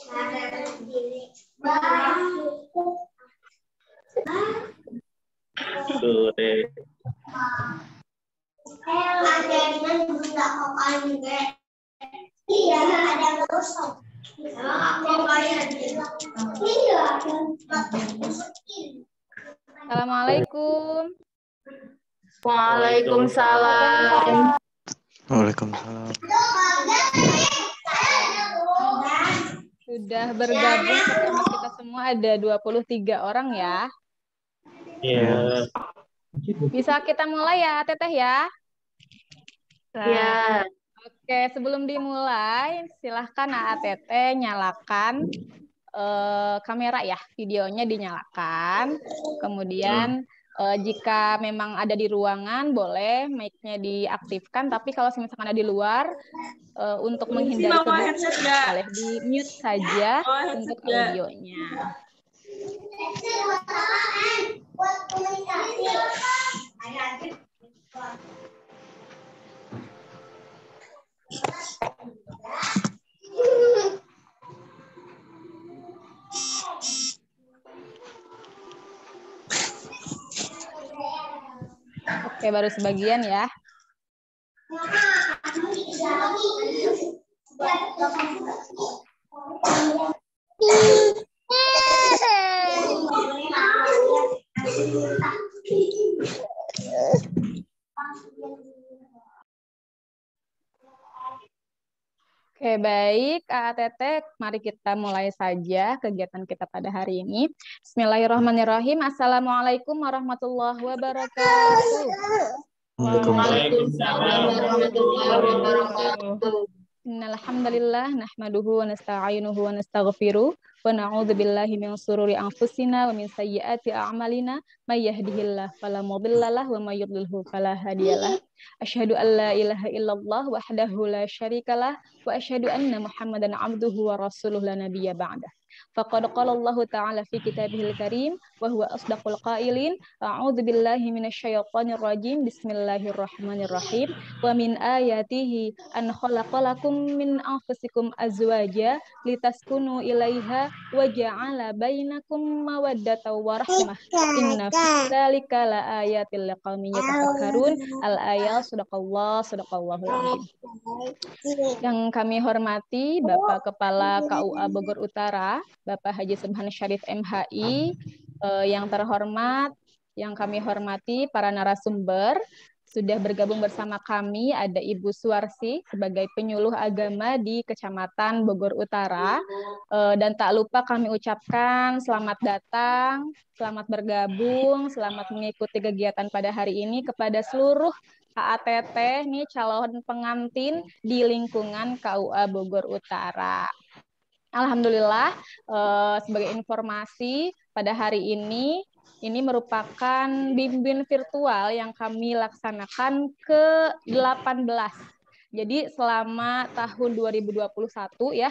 Sore. Iya, ada gosok. Assalamualaikum. Waalaikumsalam. Waalaikumsalam. Sudah bergabung bersama kita semua ada 23 orang ya. Iya. Bisa kita mulai ya, Teteh ya? Ya. Oke, sebelum dimulai, silahkan Teteh nyalakan kamera ya, videonya dinyalakan. Kemudian jika memang ada di ruangan, boleh mic-nya diaktifkan. Tapi kalau misalkan ada di luar, untuk menghindari kebutuhan, boleh di-mute saja untuk audionya. Oke, baru sebagian ya. Oke, baik, Teteh, mari kita mulai saja kegiatan kita pada hari ini. Bismillahirrahmanirrahim. Assalamualaikum warahmatullahi wabarakatuh. Waalaikumsalam warahmatullahi wabarakatuh. Innalhamdalillah nahmaduhu wa nasta'inuhu wa nastaghfiruh wa na'udzu billahi min shururi anfusina wa min sayyiati a'malina may yahdihillahu fala mudhillalah wa may yudlilhu fala hadiyalah. Asyhadu an la ilaha illallah wahdahu la syarikalah wa asyhadu anna Muhammadan abduhu wa rasuluhu la nabiyya ba'dah. Faqad qala Allah ta'ala fi kitabihil karim wa huwa asdaqul qailin. A'udzu billahi minasyaitonir rajim. Bismillahirrahmanirrahim. Wa min ayatihi an khalaqalakum min anfusikum azwaja litaskunu ilaiha wa ja'ala bainakum mawaddatan wa rahmah. Inna fi dzalika laayatil liqaumin yatafakkarun. Al-ayat sadaqallahul azim. Yang kami hormati Bapak Kepala KUA Bogor Utara, Bapak Haji Subhan Syarif MHI, yang terhormat, yang kami hormati para narasumber, sudah bergabung bersama kami ada Ibu Suwarsi sebagai penyuluh agama di Kecamatan Bogor Utara, dan tak lupa kami ucapkan selamat datang, selamat bergabung, selamat mengikuti kegiatan pada hari ini kepada seluruh HATT nih calon pengantin di lingkungan KUA Bogor Utara. Alhamdulillah, sebagai informasi pada hari ini merupakan bimbingan virtual yang kami laksanakan ke-18. Jadi selama tahun 2021 ya,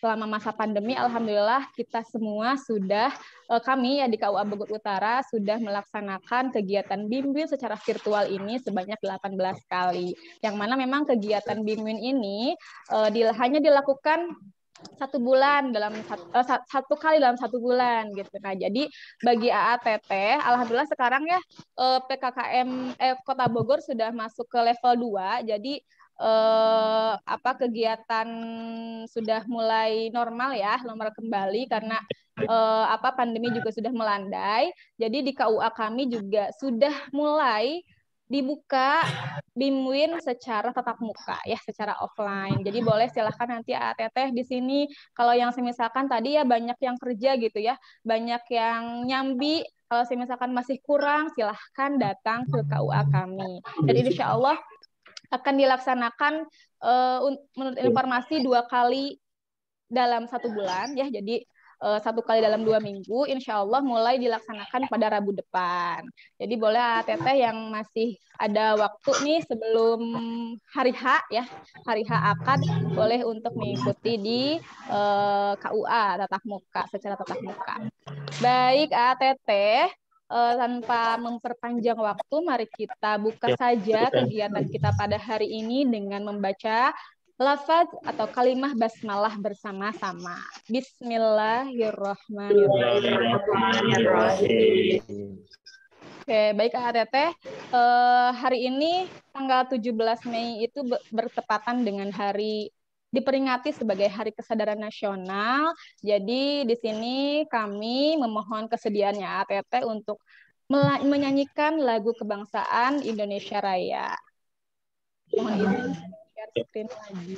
selama masa pandemi, alhamdulillah kita semua sudah, kami ya di KUA Bogor Utara sudah melaksanakan kegiatan bimbing secara virtual ini sebanyak 18 kali. Yang mana memang kegiatan bimbing ini hanya dilakukan satu kali dalam satu bulan gitu. Nah, jadi bagi AATT, alhamdulillah sekarang ya PKKM Kota Bogor sudah masuk ke level 2. Jadi kegiatan sudah mulai normal ya, normal kembali karena pandemi juga sudah melandai. Jadi di KUA kami juga sudah mulai dibuka BIMWIN secara tatap muka ya, secara offline. Jadi boleh silahkan nanti ATT di sini kalau yang misalkan tadi ya banyak yang kerja gitu ya, banyak yang nyambi, kalau misalkan masih kurang silahkan datang ke KUA kami. Dan insya Allah akan dilaksanakan menurut informasi 2 kali dalam 1 bulan ya, jadi 1 kali dalam 2 minggu, insya Allah mulai dilaksanakan pada Rabu depan. Jadi boleh ATT yang masih ada waktu nih sebelum hari H ya, hari H akad, boleh untuk mengikuti di KUA secara tatap muka. Baik ATT, tanpa memperpanjang waktu, mari kita buka saja kegiatan kita pada hari ini dengan membaca lafaz atau kalimah basmalah bersama-sama. Bismillahirrahmanirrahim. Oke, baik ATT. Hari ini tanggal 17 Mei itu bertepatan dengan hari diperingati sebagai Hari Kesadaran Nasional. Jadi di sini kami memohon kesediaannya ATT untuk menyanyikan lagu kebangsaan Indonesia Raya. Mohon izin share screen lagi.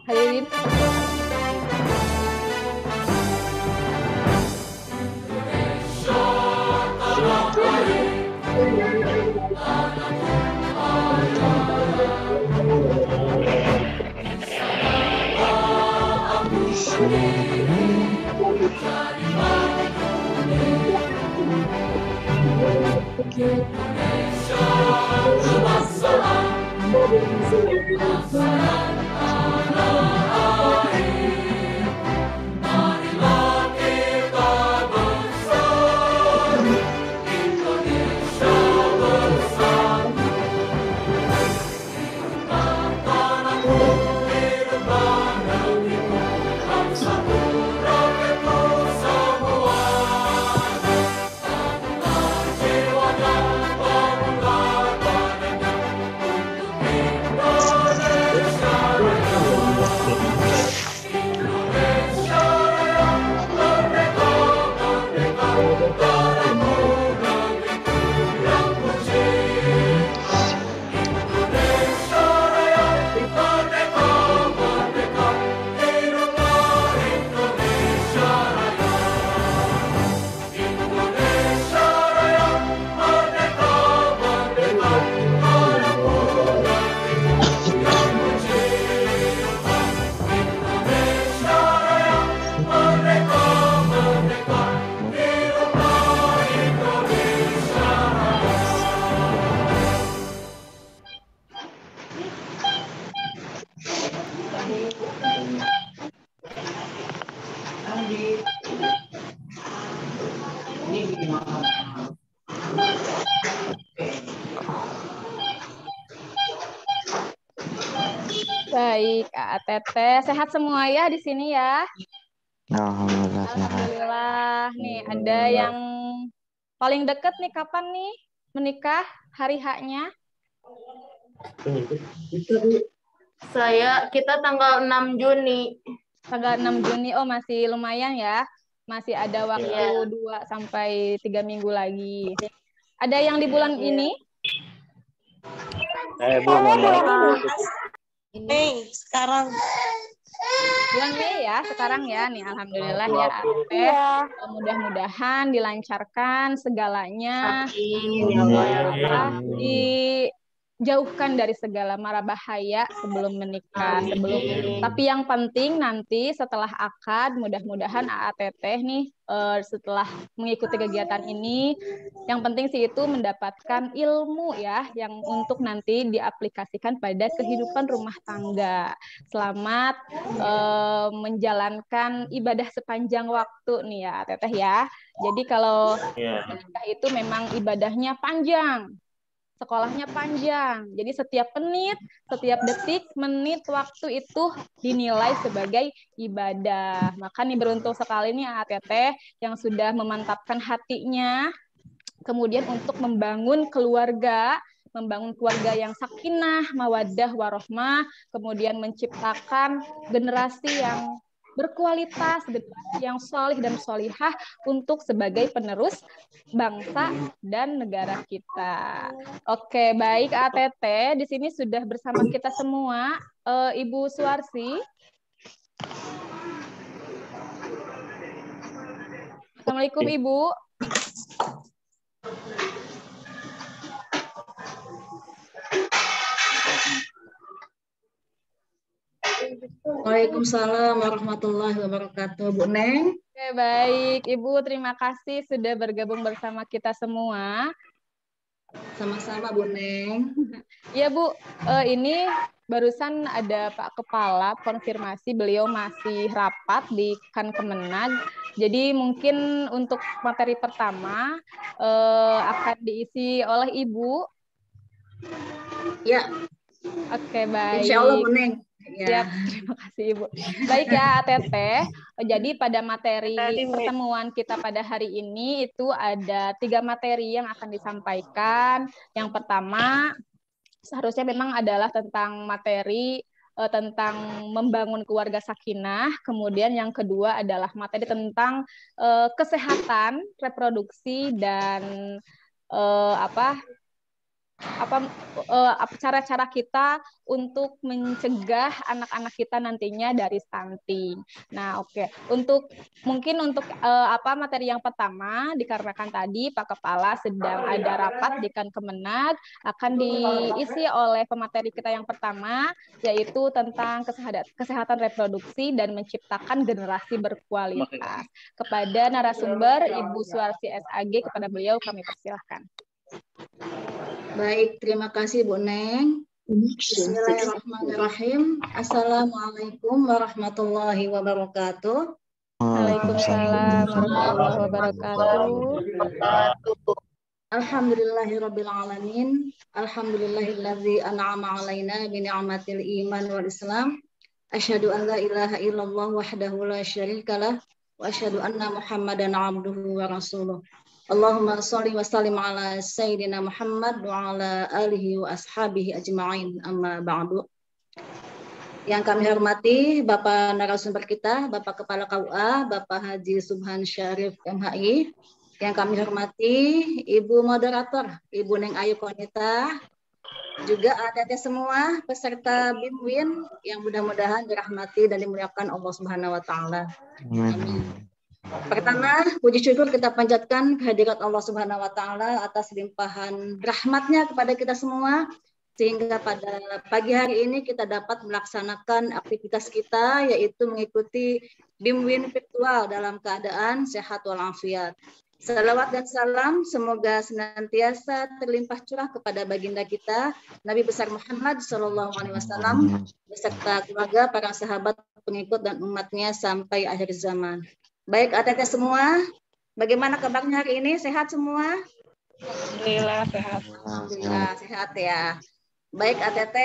Hadirin. Baik, ATT. Sehat semua ya di sini ya? Alhamdulillah sehat. Alhamdulillah. Nih, ada yang paling deket nih kapan nih menikah hari H-nya? Kita tanggal 6 Juni. Tanggal 6 Juni. Oh, masih lumayan ya. Masih ada waktu 2 sampai 3 minggu lagi. Ada yang di bulan ini? Ini sekarang Bulan Mei ya, sekarang ya. Nih, alhamdulillah ya, ATT. Mudah-mudahan dilancarkan segalanya. Dijauhkan dari segala mara bahaya sebelum menikah. Tapi yang penting nanti setelah akad, mudah-mudahan ATT nih setelah mengikuti kegiatan ini, yang penting sih itu mendapatkan ilmu ya, yang untuk nanti diaplikasikan pada kehidupan rumah tangga. Selamat menjalankan ibadah sepanjang waktu nih ya, Teteh ya. Jadi kalau menikah itu memang ibadahnya panjang, sekolahnya panjang. Jadi setiap menit, setiap detik, menit, waktu itu dinilai sebagai ibadah. Maka nih beruntung sekali nih ATT yang sudah memantapkan hatinya, kemudian untuk membangun keluarga yang sakinah, mawaddah, warohmah, kemudian menciptakan generasi yang berkualitas, generasi yang solih dan solihah untuk sebagai penerus bangsa dan negara kita. Oke, baik ATT, di sini sudah bersama kita semua Ibu Suwarsi. Assalamualaikum Ibu. Waalaikumsalam warahmatullahi wabarakatuh. Bu Neng. Oke, baik. Ibu, terima kasih sudah bergabung bersama kita semua. Sama-sama Bu Neng. Ya Bu, ini barusan ada Pak Kepala konfirmasi beliau masih rapat di Kemenag. Jadi mungkin untuk materi pertama akan diisi oleh Ibu. Ya. Oke, baik. Insya Allah Bu Neng. Ya. Terima kasih Ibu. Baik ya Teteh. Jadi pada materi pertemuan kita pada hari ini itu ada 3 materi yang akan disampaikan. Yang pertama seharusnya memang adalah tentang materi tentang membangun keluarga sakinah. Kemudian yang kedua adalah materi tentang kesehatan reproduksi dan cara-cara kita untuk mencegah anak-anak kita nantinya dari stunting. Nah, oke. Untuk materi yang pertama dikarenakan tadi Pak Kepala sedang ada rapat di Kemenag akan diisi oleh pemateri kita yang pertama yaitu tentang kesehatan reproduksi dan menciptakan generasi berkualitas. Kepada narasumber Ibu Suarsi SAG, kepada beliau kami persilahkan. Baik, terima kasih Bu Neng. Bismillahirrahmanirrahim. Assalamualaikum warahmatullahi wabarakatuh. Waalaikumsalam warahmatullahi wabarakatuh. Alhamdulillahirabbil alamin. Alhamdulillahilladzi an'ama 'alaina bi ni'matil iman wal Islam. Asyhadu an la ilaha illallah wahdahu la syarikalah wa asyhadu anna Muhammadan 'abduhu wa rasuluh. Allahumma sholli wa sallim ala sayyidina Muhammad wa ala alihi wa ashabihi ajma'in, amma ba'du. Yang kami hormati Bapak narasumber kita, Bapak Kepala KUA, Bapak Haji Subhan Syarif MHI. Yang kami hormati Ibu Moderator, Ibu Neng Ayu Konita. Juga ada semua peserta BIMWIN yang mudah-mudahan dirahmati dan dimuliakan Allah Subhanahu wa taala. Amin. Pertama, puji syukur kita panjatkan kehadirat Allah Subhanahu wa taala atas limpahan rahmatnya kepada kita semua sehingga pada pagi hari ini kita dapat melaksanakan aktivitas kita yaitu mengikuti BIMWIN virtual dalam keadaan sehat walafiat. Salawat dan salam semoga senantiasa terlimpah curah kepada baginda kita Nabi besar Muhammad SAW beserta keluarga, para sahabat, pengikut dan umatnya sampai akhir zaman. Baik, ATT semua, bagaimana kabarnya hari ini? Sehat semua? Alhamdulillah sehat. Alhamdulillah sehat ya. Baik, ATT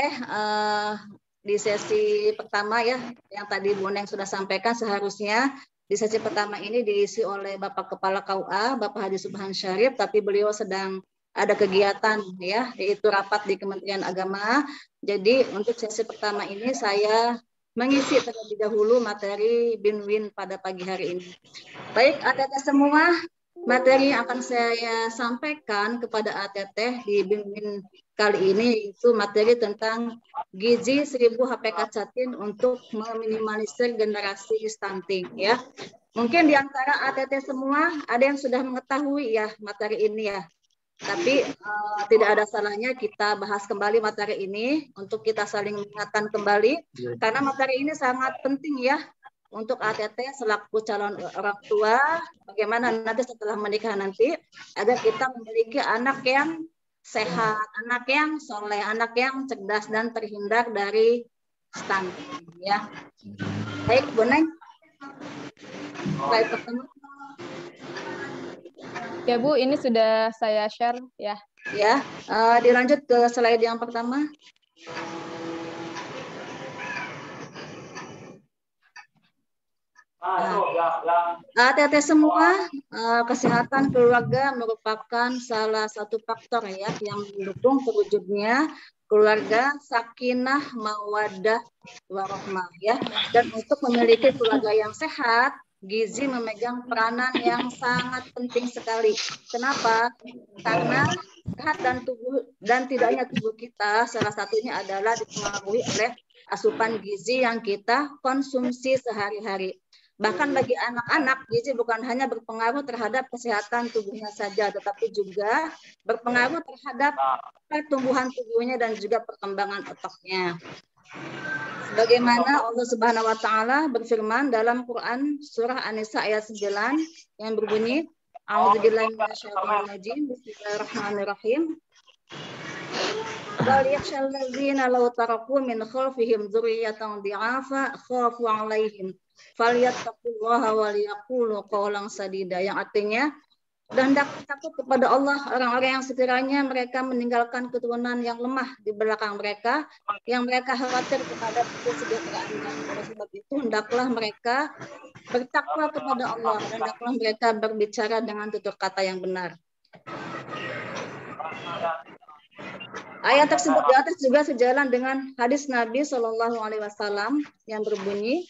di sesi pertama ya, yang tadi Bu Neng sudah sampaikan seharusnya di sesi pertama ini diisi oleh Bapak Kepala KUA, Bapak Haji Subhan Syarif, tapi beliau sedang ada kegiatan ya, yaitu rapat di Kementerian Agama. Jadi untuk sesi pertama ini saya mengisi terlebih dahulu materi BIMWIN pada pagi hari ini. Baik, ATT semua, materi yang akan saya sampaikan kepada ATT di BIMWIN kali ini itu materi tentang gizi 1000 HPK Jatim untuk meminimalisir generasi stunting ya. Mungkin di antara ATT semua ada yang sudah mengetahui ya materi ini ya. Tapi tidak ada salahnya kita bahas kembali materi ini untuk kita saling mengingatkan kembali karena materi ini sangat penting ya untuk ATT selaku calon orang tua bagaimana nanti setelah menikah nanti agar kita memiliki anak yang sehat, anak yang soleh, anak yang cerdas dan terhindar dari stunting ya. Baik, Bu Neng. Slide pertama. Ya Bu, ini sudah saya share ya. Ya, dilanjut ke slide yang pertama. ATT semua, kesehatan keluarga merupakan salah satu faktor ya yang mendukung terwujudnya keluarga sakinah mawaddah warahmah ya. Dan untuk memiliki keluarga yang sehat, gizi memegang peranan yang sangat penting sekali. Kenapa? Karena sehat dan tidaknya tubuh kita salah satunya adalah dipengaruhi oleh asupan gizi yang kita konsumsi sehari-hari. Bahkan bagi anak-anak, gizi bukan hanya berpengaruh terhadap kesehatan tubuhnya saja, tetapi juga berpengaruh terhadap pertumbuhan tubuhnya dan juga perkembangan otaknya. Bagaimana Allah Subhanahu wa taala berfirman dalam Quran surah An-Nisa ayat 9 yang berbunyi A'udzubillahi minasyaitonir rajim. Bismillahirrahmanirrahim. Wal yakhshal ladzina law taraku min khalfihim dzurriyyatan dhi'afa khafu 'alaihim falyattaqullaha wal yaqulu qawlan sadida, yang artinya dan hendaklah takut kepada Allah orang-orang yang sekiranya mereka meninggalkan keturunan yang lemah di belakang mereka, yang mereka khawatir kepada kesejahteraannya. Oleh sebab itu hendaklah mereka bertakwa kepada Allah dan hendaklah mereka berbicara dengan tutur kata yang benar. Ayat tersebut di atas juga sejalan dengan hadis Nabi Shallallahu Alaihi Wasallam yang berbunyi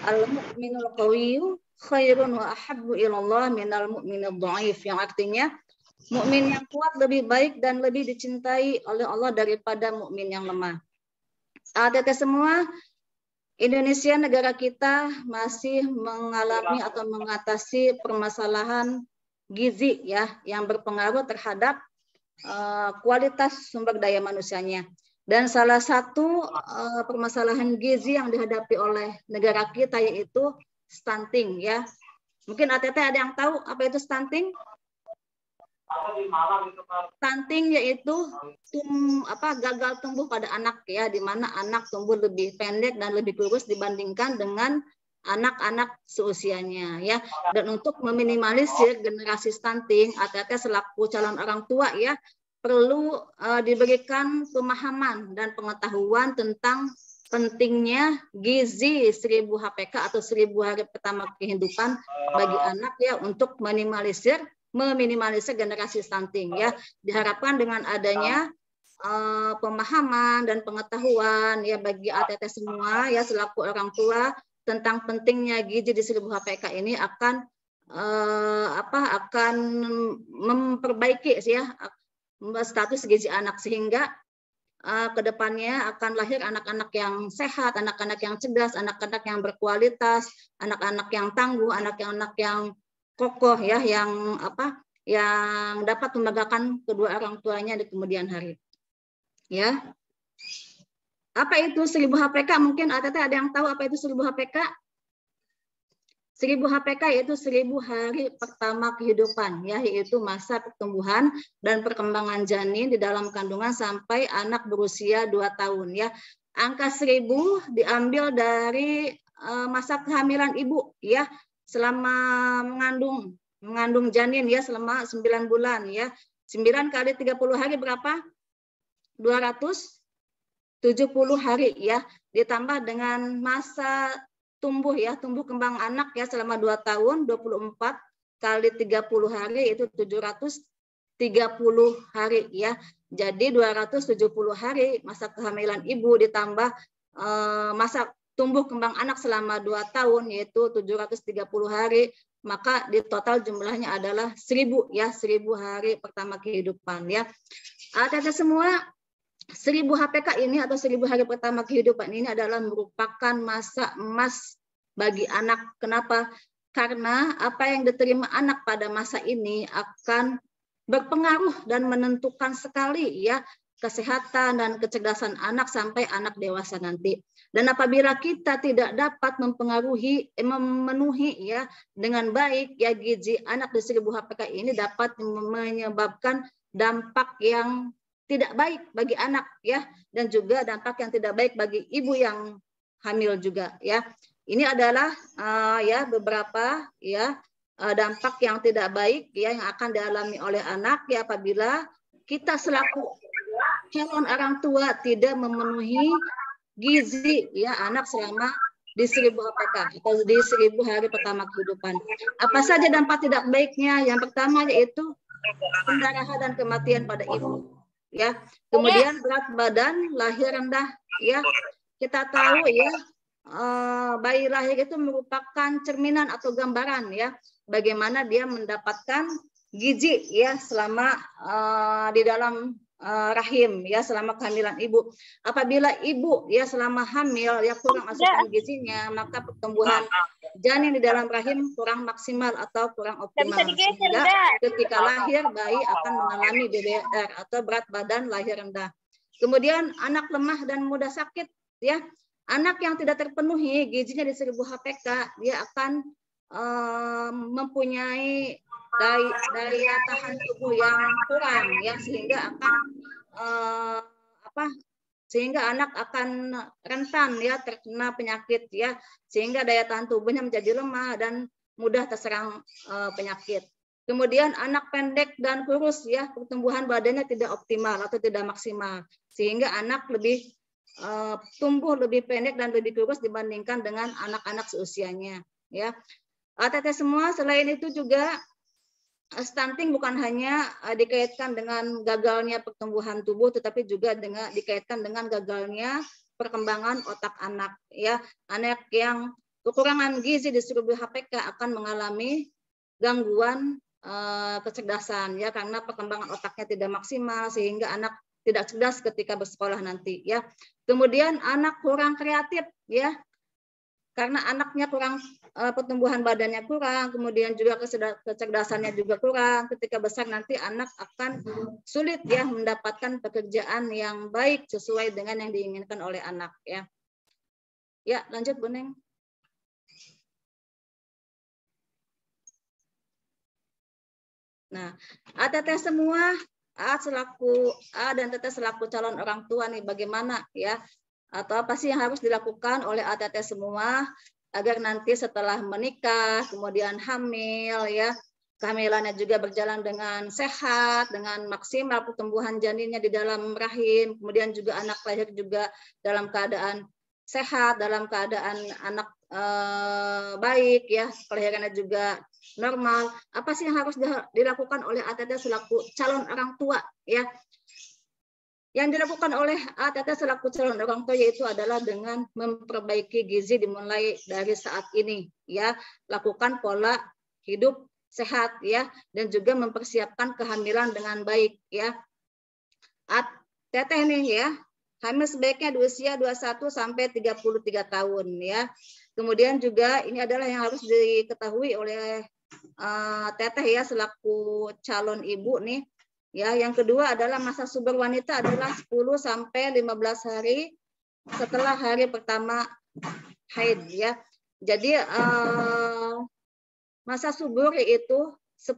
al-mu'minul qawiyyu khairun wa ahabbu ilallah minal mu'minid dhaif, yang artinya mukmin yang kuat lebih baik dan lebih dicintai oleh Allah daripada mukmin yang lemah. Ada semua, Indonesia negara kita masih mengalami atau mengatasi permasalahan gizi ya yang berpengaruh terhadap kualitas sumber daya manusianya. Dan salah satu permasalahan gizi yang dihadapi oleh negara kita yaitu stunting ya. Mungkin ATT ada yang tahu apa itu stunting? Stunting yaitu gagal tumbuh pada anak ya, di mana anak tumbuh lebih pendek dan lebih kurus dibandingkan dengan anak-anak seusianya ya. Dan untuk meminimalisir generasi stunting, ATT selaku calon orang tua ya perlu diberikan pemahaman dan pengetahuan tentang pentingnya gizi 1000 HPK atau 1000 hari pertama kehidupan bagi anak ya untuk meminimalisir generasi stunting ya. Diharapkan dengan adanya pemahaman dan pengetahuan ya bagi ATT semua ya selaku orang tua tentang pentingnya gizi di 1000 HPK ini akan memperbaiki ya status gizi anak, sehingga kedepannya akan lahir anak-anak yang sehat, anak-anak yang cerdas, anak-anak yang berkualitas, anak-anak yang tangguh, anak-anak yang kokoh ya, yang dapat membanggakan kedua orang tuanya di kemudian hari. Ya. Apa itu 1000 HPK? Mungkin ATT ada yang tahu apa itu 1000 HPK? 1000 HPK yaitu 1000 hari pertama kehidupan ya, yaitu masa pertumbuhan dan perkembangan janin di dalam kandungan sampai anak berusia 2 tahun ya. Angka 1000 diambil dari masa kehamilan ibu ya, selama mengandung janin ya selama 9 bulan ya. 9 kali 30 hari berapa? 270 hari ya, ditambah dengan masa tumbuh kembang anak ya selama 2 tahun, 24 kali 30 hari itu 730 hari ya. Jadi 270 hari masa kehamilan ibu ditambah masa tumbuh kembang anak selama 2 tahun yaitu 730 hari, maka di total jumlahnya adalah 1000 ya, 1000 hari pertama kehidupan ya. Ada semua 1000 HPK ini atau 1000 hari pertama kehidupan ini adalah merupakan masa emas bagi anak. Kenapa? Karena apa yang diterima anak pada masa ini akan berpengaruh dan menentukan sekali ya kesehatan dan kecerdasan anak sampai anak dewasa nanti. Dan apabila kita tidak dapat memenuhi ya dengan baik ya gizi anak di 1000 HPK ini dapat menyebabkan dampak yang tidak baik bagi anak ya, dan juga dampak yang tidak baik bagi ibu yang hamil juga ya. Ini adalah ya beberapa ya dampak yang tidak baik ya yang akan dialami oleh anak ya apabila kita selaku calon orang tua tidak memenuhi gizi ya anak selama di 1000 HPK atau di 1000 hari pertama kehidupan. Apa saja dampak tidak baiknya? Yang pertama yaitu pendarahan dan kematian pada ibu. Ya, kemudian berat badan, lahir rendah ya. Kita tahu ya bayi lahir itu merupakan cerminan atau gambaran ya bagaimana dia mendapatkan gizi ya selama di dalam rahim ya selama kehamilan ibu. Apabila ibu ya selama hamil ya kurang asupan gizinya, maka pertumbuhan janin di dalam rahim kurang maksimal atau kurang optimal. Sehingga ketika lahir bayi akan mengalami BBR atau berat badan lahir rendah. Kemudian anak lemah dan mudah sakit ya. Anak yang tidak terpenuhi gizinya di 1000 HPK, dia akan mempunyai daya tahan tubuh yang kurang, ya, sehingga akan sehingga anak akan rentan, ya, terkena penyakit, ya, sehingga daya tahan tubuhnya menjadi lemah dan mudah terserang penyakit. Kemudian anak pendek dan kurus, ya, pertumbuhan badannya tidak optimal atau tidak maksimal, sehingga anak lebih tumbuh lebih pendek dan lebih kurus dibandingkan dengan anak-anak seusianya, ya. ATT semua selain itu juga stunting bukan hanya dikaitkan dengan gagalnya pertumbuhan tubuh, tetapi juga dikaitkan dengan gagalnya perkembangan otak anak, ya. Anak yang kekurangan gizi di 1000 HPK akan mengalami gangguan kecerdasan, ya, karena perkembangan otaknya tidak maksimal sehingga anak tidak cerdas ketika bersekolah nanti, ya. Kemudian anak kurang kreatif, ya, karena anaknya kurang pertumbuhan badannya kurang, kemudian juga kecerdasannya juga kurang. Ketika besar nanti anak akan sulit, ya, mendapatkan pekerjaan yang baik sesuai dengan yang diinginkan oleh anak, ya. Ya, lanjut Bu Neng. Nah, ATT semua, A dan TT selaku calon orang tua nih, bagaimana, ya, atau apa sih yang harus dilakukan oleh ATT semua agar nanti setelah menikah, kemudian hamil, ya, kehamilannya juga berjalan dengan sehat, dengan maksimal pertumbuhan janinnya di dalam rahim, kemudian juga anak lahir juga dalam keadaan sehat, dalam keadaan anak baik, ya, kelahirannya juga normal. Apa sih yang harus dilakukan oleh ATT selaku calon orang tua, ya? Yang dilakukan oleh ATT selaku calon orang tua yaitu adalah dengan memperbaiki gizi dimulai dari saat ini, ya. Lakukan pola hidup sehat, ya, dan juga mempersiapkan kehamilan dengan baik, ya. ATT nih, ya, hamil sebaiknya di usia 21 sampai 33 tahun, ya. Kemudian juga ini adalah yang harus diketahui oleh Teteh, ya, selaku calon ibu nih, ya. Yang kedua adalah masa subur wanita adalah 10 sampai 15 hari setelah hari pertama haid, ya. Jadi masa subur yaitu 10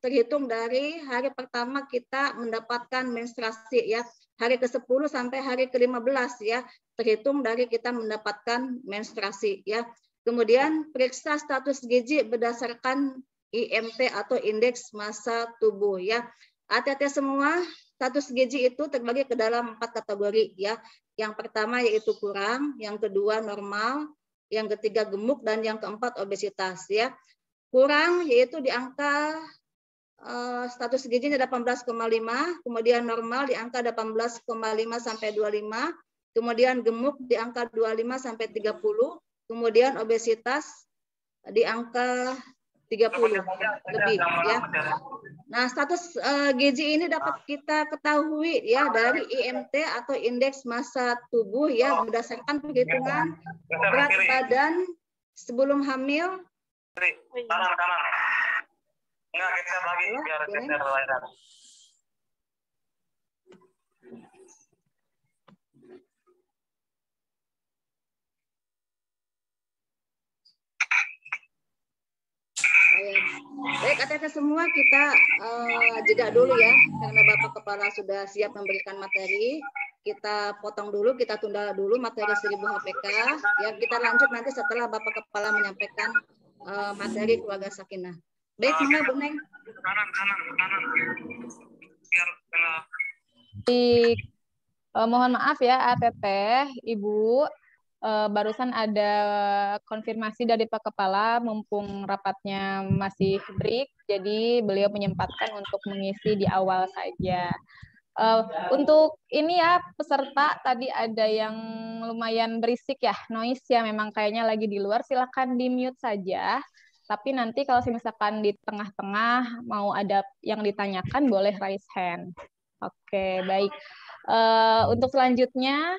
terhitung dari hari pertama kita mendapatkan menstruasi, ya. Hari ke-10 sampai hari ke-15, ya, terhitung dari kita mendapatkan menstruasi, ya. Kemudian periksa status gizi berdasarkan IMT atau indeks massa tubuh, ya. ATT semua status gizi itu terbagi ke dalam 4 kategori, ya. Yang pertama yaitu kurang, yang kedua normal, yang ketiga gemuk, dan yang keempat obesitas, ya. Kurang yaitu di angka status gizinya 18,5, kemudian normal di angka 18,5 sampai 25, kemudian gemuk di angka 25 sampai 30, kemudian obesitas di angka 30 lebih, ya. Nah, status gizi ini dapat kita ketahui, ya, dari IMT atau indeks massa tubuh, ya, berdasarkan perhitungan berat badan sebelum hamil. Kanan. Enggak, geser lagi biar geser layar. Baik, ATT semua kita jeda dulu, ya, karena Bapak Kepala sudah siap memberikan materi. Kita potong dulu, kita tunda dulu materi 1000 HPK. Ya, kita lanjut nanti setelah Bapak Kepala menyampaikan materi keluarga Sakinah. Baik, mana Bu Neng? Kanan. Biar tengah. Mohon maaf, ya, ATT, Ibu. Barusan ada konfirmasi dari Pak Kepala, mumpung rapatnya masih break, jadi beliau menyempatkan untuk mengisi di awal saja. Untuk ini, ya, peserta tadi ada yang lumayan berisik, ya, noise, ya, memang kayaknya lagi di luar, silakan di-mute saja. Tapi nanti kalau misalkan di tengah-tengah mau ada yang ditanyakan, boleh raise hand. Oke, baik. Untuk selanjutnya,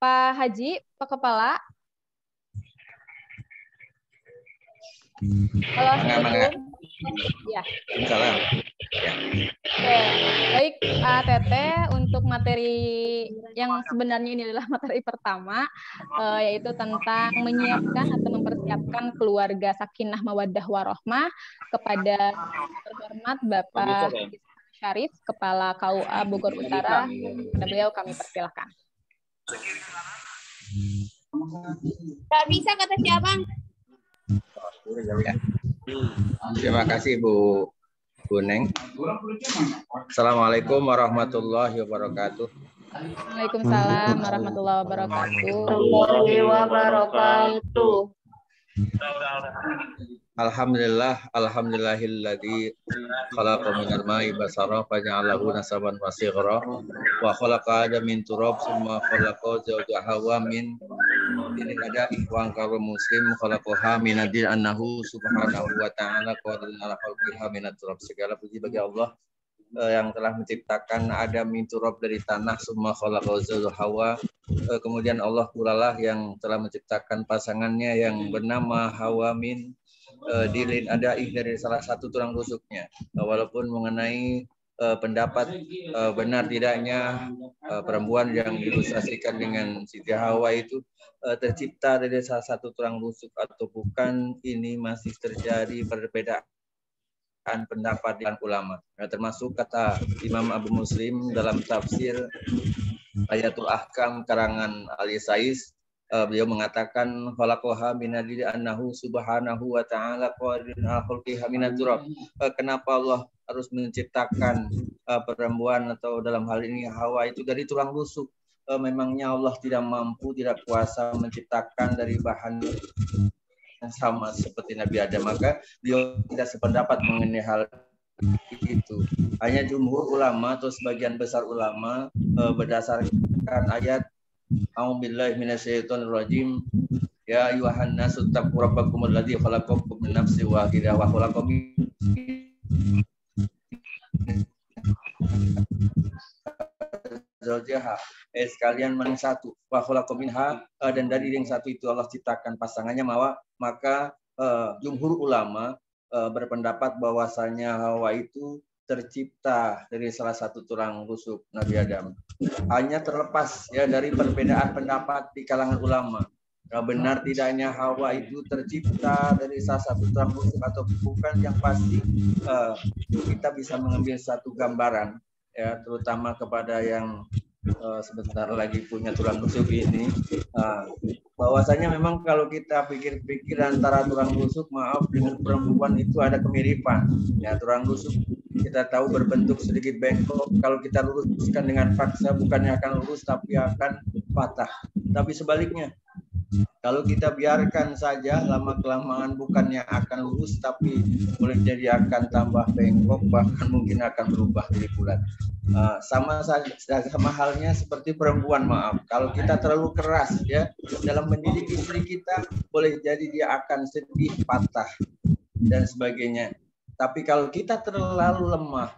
Pak Haji, Pak Kepala. Halo, Assalamualaikum. Ya. Salam. Oke, baik Teteh, untuk materi yang sebenarnya ini adalah materi pertama, yaitu tentang menyiapkan atau mempersiapkan keluarga sakinah mawaddah warohmah kepada terhormat Bapak Syarif, Kepala KUA Bogor Utara. Kepada beliau kami persilakan. Gak bisa kata siapa? Terima kasih Bu Neng. Assalamualaikum warahmatullahi wabarakatuh. Waalaikumsalam warahmatullahi wabarakatuh. Warahmatullahi wabarakatuh. Alhamdulillahilladzi khalaqa minal ma'i basara faja'alahu nasaban wa sighra wa khalaqa adama min turab tsumma khalaqa zawjaha wa min dinin ada'i wa angkara muslim khalaqaha min adil annahu subhanahu wa ta'ala qadirun ala khalqiha min turab. Segala puji bagi Allah yang telah menciptakan Adam min turab dari tanah, summa khalaqa zawjaha, kemudian Allah pula lah yang telah menciptakan pasangannya yang bernama Hawa min dilin adaih dari salah satu tulang rusuknya. Walaupun mengenai pendapat benar tidaknya perempuan yang diilustrasikan dengan Siti Hawa itu tercipta dari salah satu tulang rusuk atau bukan, ini masih terjadi perbedaan pendapat dengan ulama. Termasuk kata Imam Abu Muslim dalam tafsir Ayatul Ahkam karangan Al-Yasais, beliau mengatakan khalaqaha min adli annahu subhanahu wa ta'ala qadirun ala khalqiha min turab. Kenapa Allah harus menciptakan perempuan atau dalam hal ini Hawa itu dari tulang rusuk? Memangnya Allah tidak mampu, tidak kuasa menciptakan dari bahan yang sama seperti Nabi Adam? Maka beliau tidak sependapat mengenai hal itu. Hanya jumhur ulama atau sebagian besar ulama berdasarkan ayat A'udzubillahi minasyaitonir rajim. Ya ayyuhan nasu taqu rabbakumul ladzi khalaqakum min nafsin wahidah wa khalaqa zawjaha. Sekalian yang satu wa khalaqa minha, dan dari yang satu itu Allah ciptakan pasangannya Hawa. Maka jumhur ulama berpendapat bahwasanya Hawa itu tercipta dari salah satu tulang rusuk Nabi Adam. Hanya terlepas ya dari perbedaan pendapat di kalangan ulama. Benar tidaknya Hawa itu tercipta dari salah satu tulang rusuk atau bukan, yang pasti kita bisa mengambil satu gambaran ya, terutama kepada yang sebentar lagi punya tulang rusuk ini, bahwasanya memang kalau kita pikir-pikir antara tulang rusuk dengan perempuan itu ada kemiripan. Ya, tulang rusuk kita tahu berbentuk sedikit bengkok. Kalau kita luruskan dengan paksa, bukannya akan lurus tapi akan patah. Tapi sebaliknya, kalau kita biarkan saja lama-kelamaan bukannya akan lurus tapi boleh jadi akan tambah bengkok, bahkan mungkin akan berubah jadi bulat. Sama halnya seperti perempuan, kalau kita terlalu keras ya dalam mendidik istri kita, boleh jadi dia akan sedih, patah dan sebagainya. Tapi kalau kita terlalu lemah,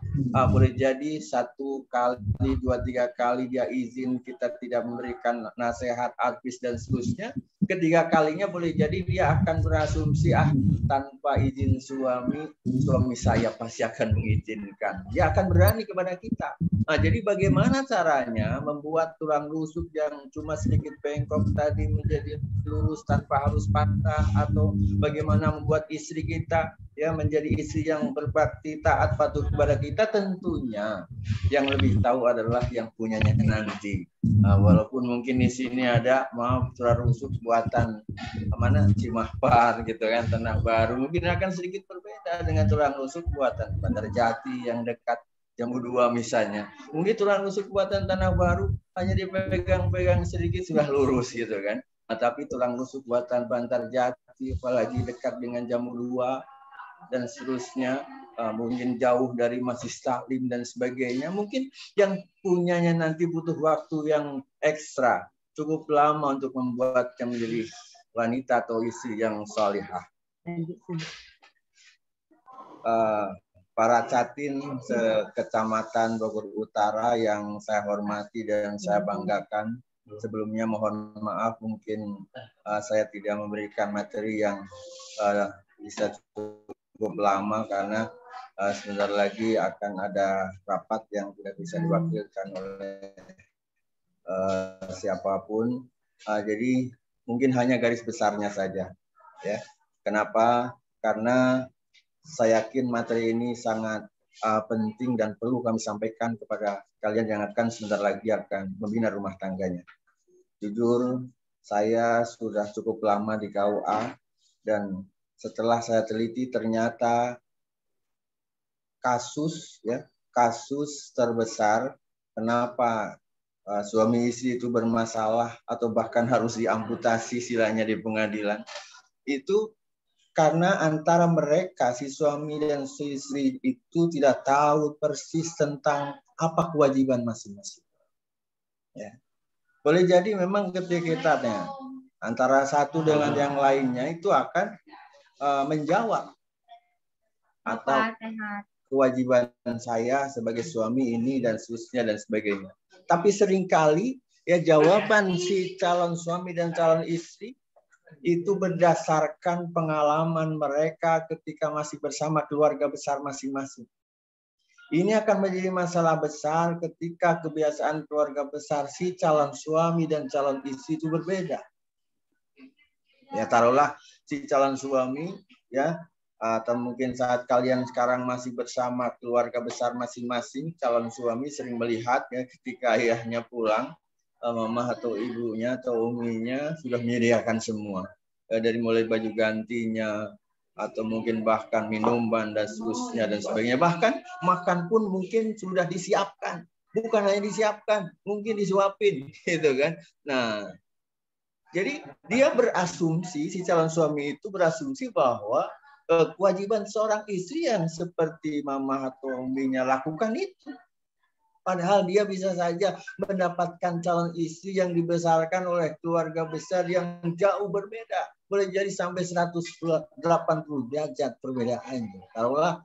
boleh jadi 1 kali, 2, 3 kali dia izin, kita tidak memberikan nasihat, advice dan seterusnya. Ketiga kalinya boleh jadi dia akan berasumsi, tanpa izin suami saya pasti akan mengizinkan. Dia akan berani kepada kita. Jadi bagaimana caranya membuat tulang rusuk yang cuma sedikit bengkok tadi menjadi lurus tanpa harus patah, atau bagaimana membuat istri kita ya menjadi istri yang berbakti, taat, patuh kepada kita? Tentunya yang lebih tahu adalah yang punyanya nanti. Walaupun mungkin di sini ada tulang rusuk buatan mana Cimahpar gitu kan, Tanah Baru, mungkin akan sedikit berbeda dengan tulang rusuk buatan Bandar Jati yang dekat Jambu 2 misalnya. Mungkin tulang rusuk buatan Tanah Baru hanya dipegang-pegang sedikit sudah lurus gitu kan. Tapi tulang rusuk buatan Bandar Jati, apalagi dekat dengan Jambu 2 dan seterusnya, mungkin jauh dari Masjid Taklim dan sebagainya, mungkin yang punyanya nanti butuh waktu yang ekstra, cukup lama untuk membuatnya menjadi wanita atau istri yang salihah. Para catin sekecamatan Bogor Utara yang saya hormati dan saya banggakan, sebelumnya mohon maaf mungkin saya tidak memberikan materi yang bisa cukup lama karena sebentar lagi akan ada rapat yang tidak bisa diwakilkan oleh siapapun. Jadi mungkin hanya garis besarnya saja. Ya, kenapa? Karena saya yakin materi ini sangat penting dan perlu kami sampaikan kepada kalian yang akan sebentar lagi akan membina rumah tangganya. Jujur, saya sudah cukup lama di KUA dan setelah saya teliti ternyata kasus terbesar kenapa suami istri itu bermasalah atau bahkan harus diamputasi silanya di pengadilan itu karena antara mereka si suami dan si istri itu tidak tahu persis tentang apa kewajiban masing-masing. Ya. Boleh jadi memang ketika antara satu dengan yang lainnya itu akan menjawab atau kewajiban saya sebagai suami ini dan seterusnya dan sebagainya. Tapi seringkali ya jawaban si calon suami dan calon istri itu berdasarkan pengalaman mereka ketika masih bersama keluarga besar masing-masing. Ini akan menjadi masalah besar ketika kebiasaan keluarga besar si calon suami dan calon istri itu berbeda. Ya taruhlah si calon suami ya atau mungkin saat kalian sekarang masih bersama keluarga besar masing-masing, calon suami sering melihat ya ketika ayahnya pulang, mama atau ibunya atau uminya sudah menyediakan semua. Dari mulai baju gantinya, atau mungkin bahkan minuman dan seterusnya dan sebagainya. Bahkan makan pun mungkin sudah disiapkan. Bukan hanya disiapkan, mungkin disuapin. Gitu kan. Nah, jadi dia berasumsi, si calon suami itu berasumsi bahwa kewajiban seorang istri yang seperti mama atau uminya lakukan itu. Padahal dia bisa saja mendapatkan calon istri yang dibesarkan oleh keluarga besar yang jauh berbeda. Boleh jadi sampai 180 derajat perbedaannya. Taruhlah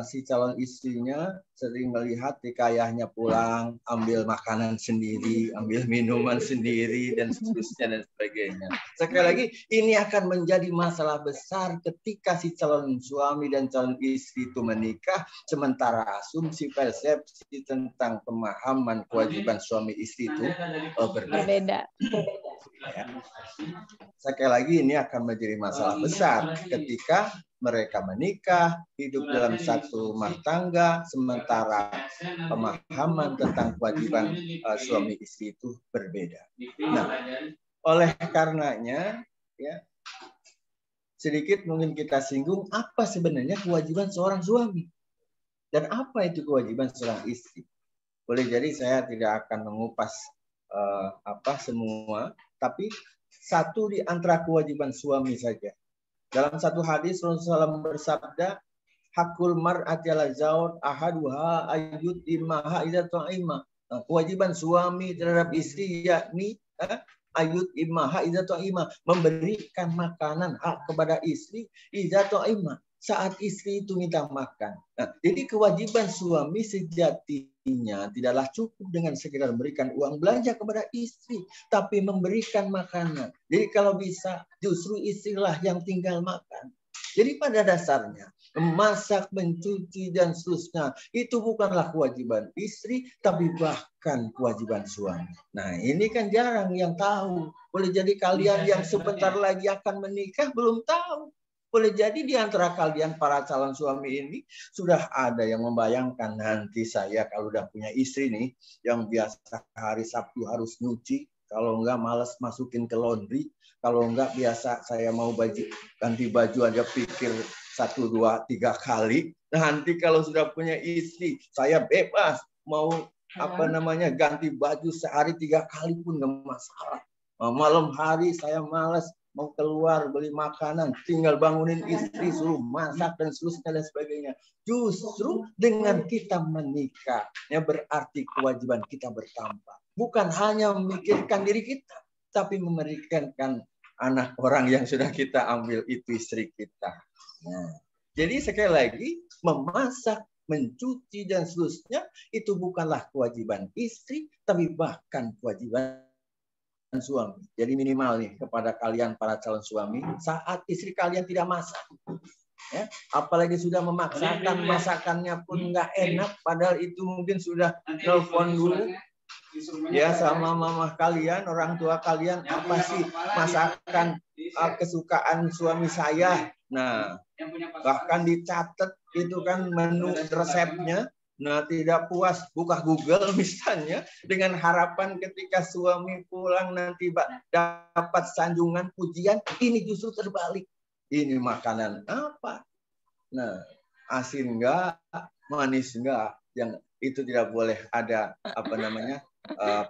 si calon istrinya sering melihat ketika ayahnya pulang, ambil makanan sendiri, ambil minuman sendiri, dan seterusnya dan sebagainya. Sekali lagi, ini akan menjadi masalah besar ketika si calon suami dan calon istri itu menikah, sementara asumsi persepsi tentang pemahaman kewajiban suami istri itu berbeda. Ya. Sekali lagi, ini akan menjadi masalah besar ketika mereka menikah, hidup dalam satu rumah tangga, sementara pemahaman tentang kewajiban suami istri itu berbeda. Nah, oleh karenanya, ya, sedikit mungkin kita singgung apa sebenarnya kewajiban seorang suami dan apa itu kewajiban seorang istri. Boleh jadi saya tidak akan mengupas semua, tapi satu di antara kewajiban suami saja. Dalam satu hadis Rasulullah SAW bersabda, hakul mar'ati ala zaud ahaduha ayyut imaha idza ta'ima. Kewajiban suami terhadap istri yakni ayyut imaha idza ta'ima, memberikan makanan hak kepada istri idza ta'ima, saat istri itu minta makan. Nah, jadi kewajiban suami sejatinya tidaklah cukup dengan sekedar memberikan uang belanja kepada istri, tapi memberikan makanan. Jadi kalau bisa justru istrilah yang tinggal makan. Jadi pada dasarnya memasak, mencuci dan seterusnya itu bukanlah kewajiban istri, tapi bahkan kewajiban suami. Nah, ini kan jarang yang tahu. Boleh jadi kalian yang sebentar lagi akan menikah belum tahu. Boleh jadi di antara kalian para calon suami ini sudah ada yang membayangkan nanti saya kalau udah punya istri nih yang biasa hari Sabtu harus nyuci, kalau enggak malas masukin ke laundry, kalau enggak biasa saya mau ganti baju aja pikir 1, 2, 3 kali. Nanti kalau sudah punya istri saya bebas mau ganti baju sehari 3 kali pun enggak masalah. Malam hari saya malas mau keluar beli makanan, tinggal bangunin istri, suruh masak dan seterusnya dan sebagainya. Justru dengan kita menikah, ya berarti kewajiban kita bertambah. Bukan hanya memikirkan diri kita, tapi memikirkan anak orang yang sudah kita ambil itu istri kita. Nah, jadi sekali lagi memasak, mencuci dan seterusnya itu bukanlah kewajiban istri, tapi bahkan kewajiban suami. Jadi minimal nih kepada kalian para calon suami, saat istri kalian tidak masak, Ya, apalagi sudah memaksakan, masakannya pun nggak enak, padahal itu mungkin sudah telepon dulu ya sama mama kalian, orang tua kalian, apa sih masakan kesukaan suami saya. Nah, bahkan dicatat itu kan menu resepnya. Nah, tidak puas buka Google misalnya dengan harapan ketika suami pulang nanti dapat sanjungan pujian, ini justru terbalik. Ini makanan apa? Nah, asin enggak, manis enggak, yang itu tidak boleh ada apa namanya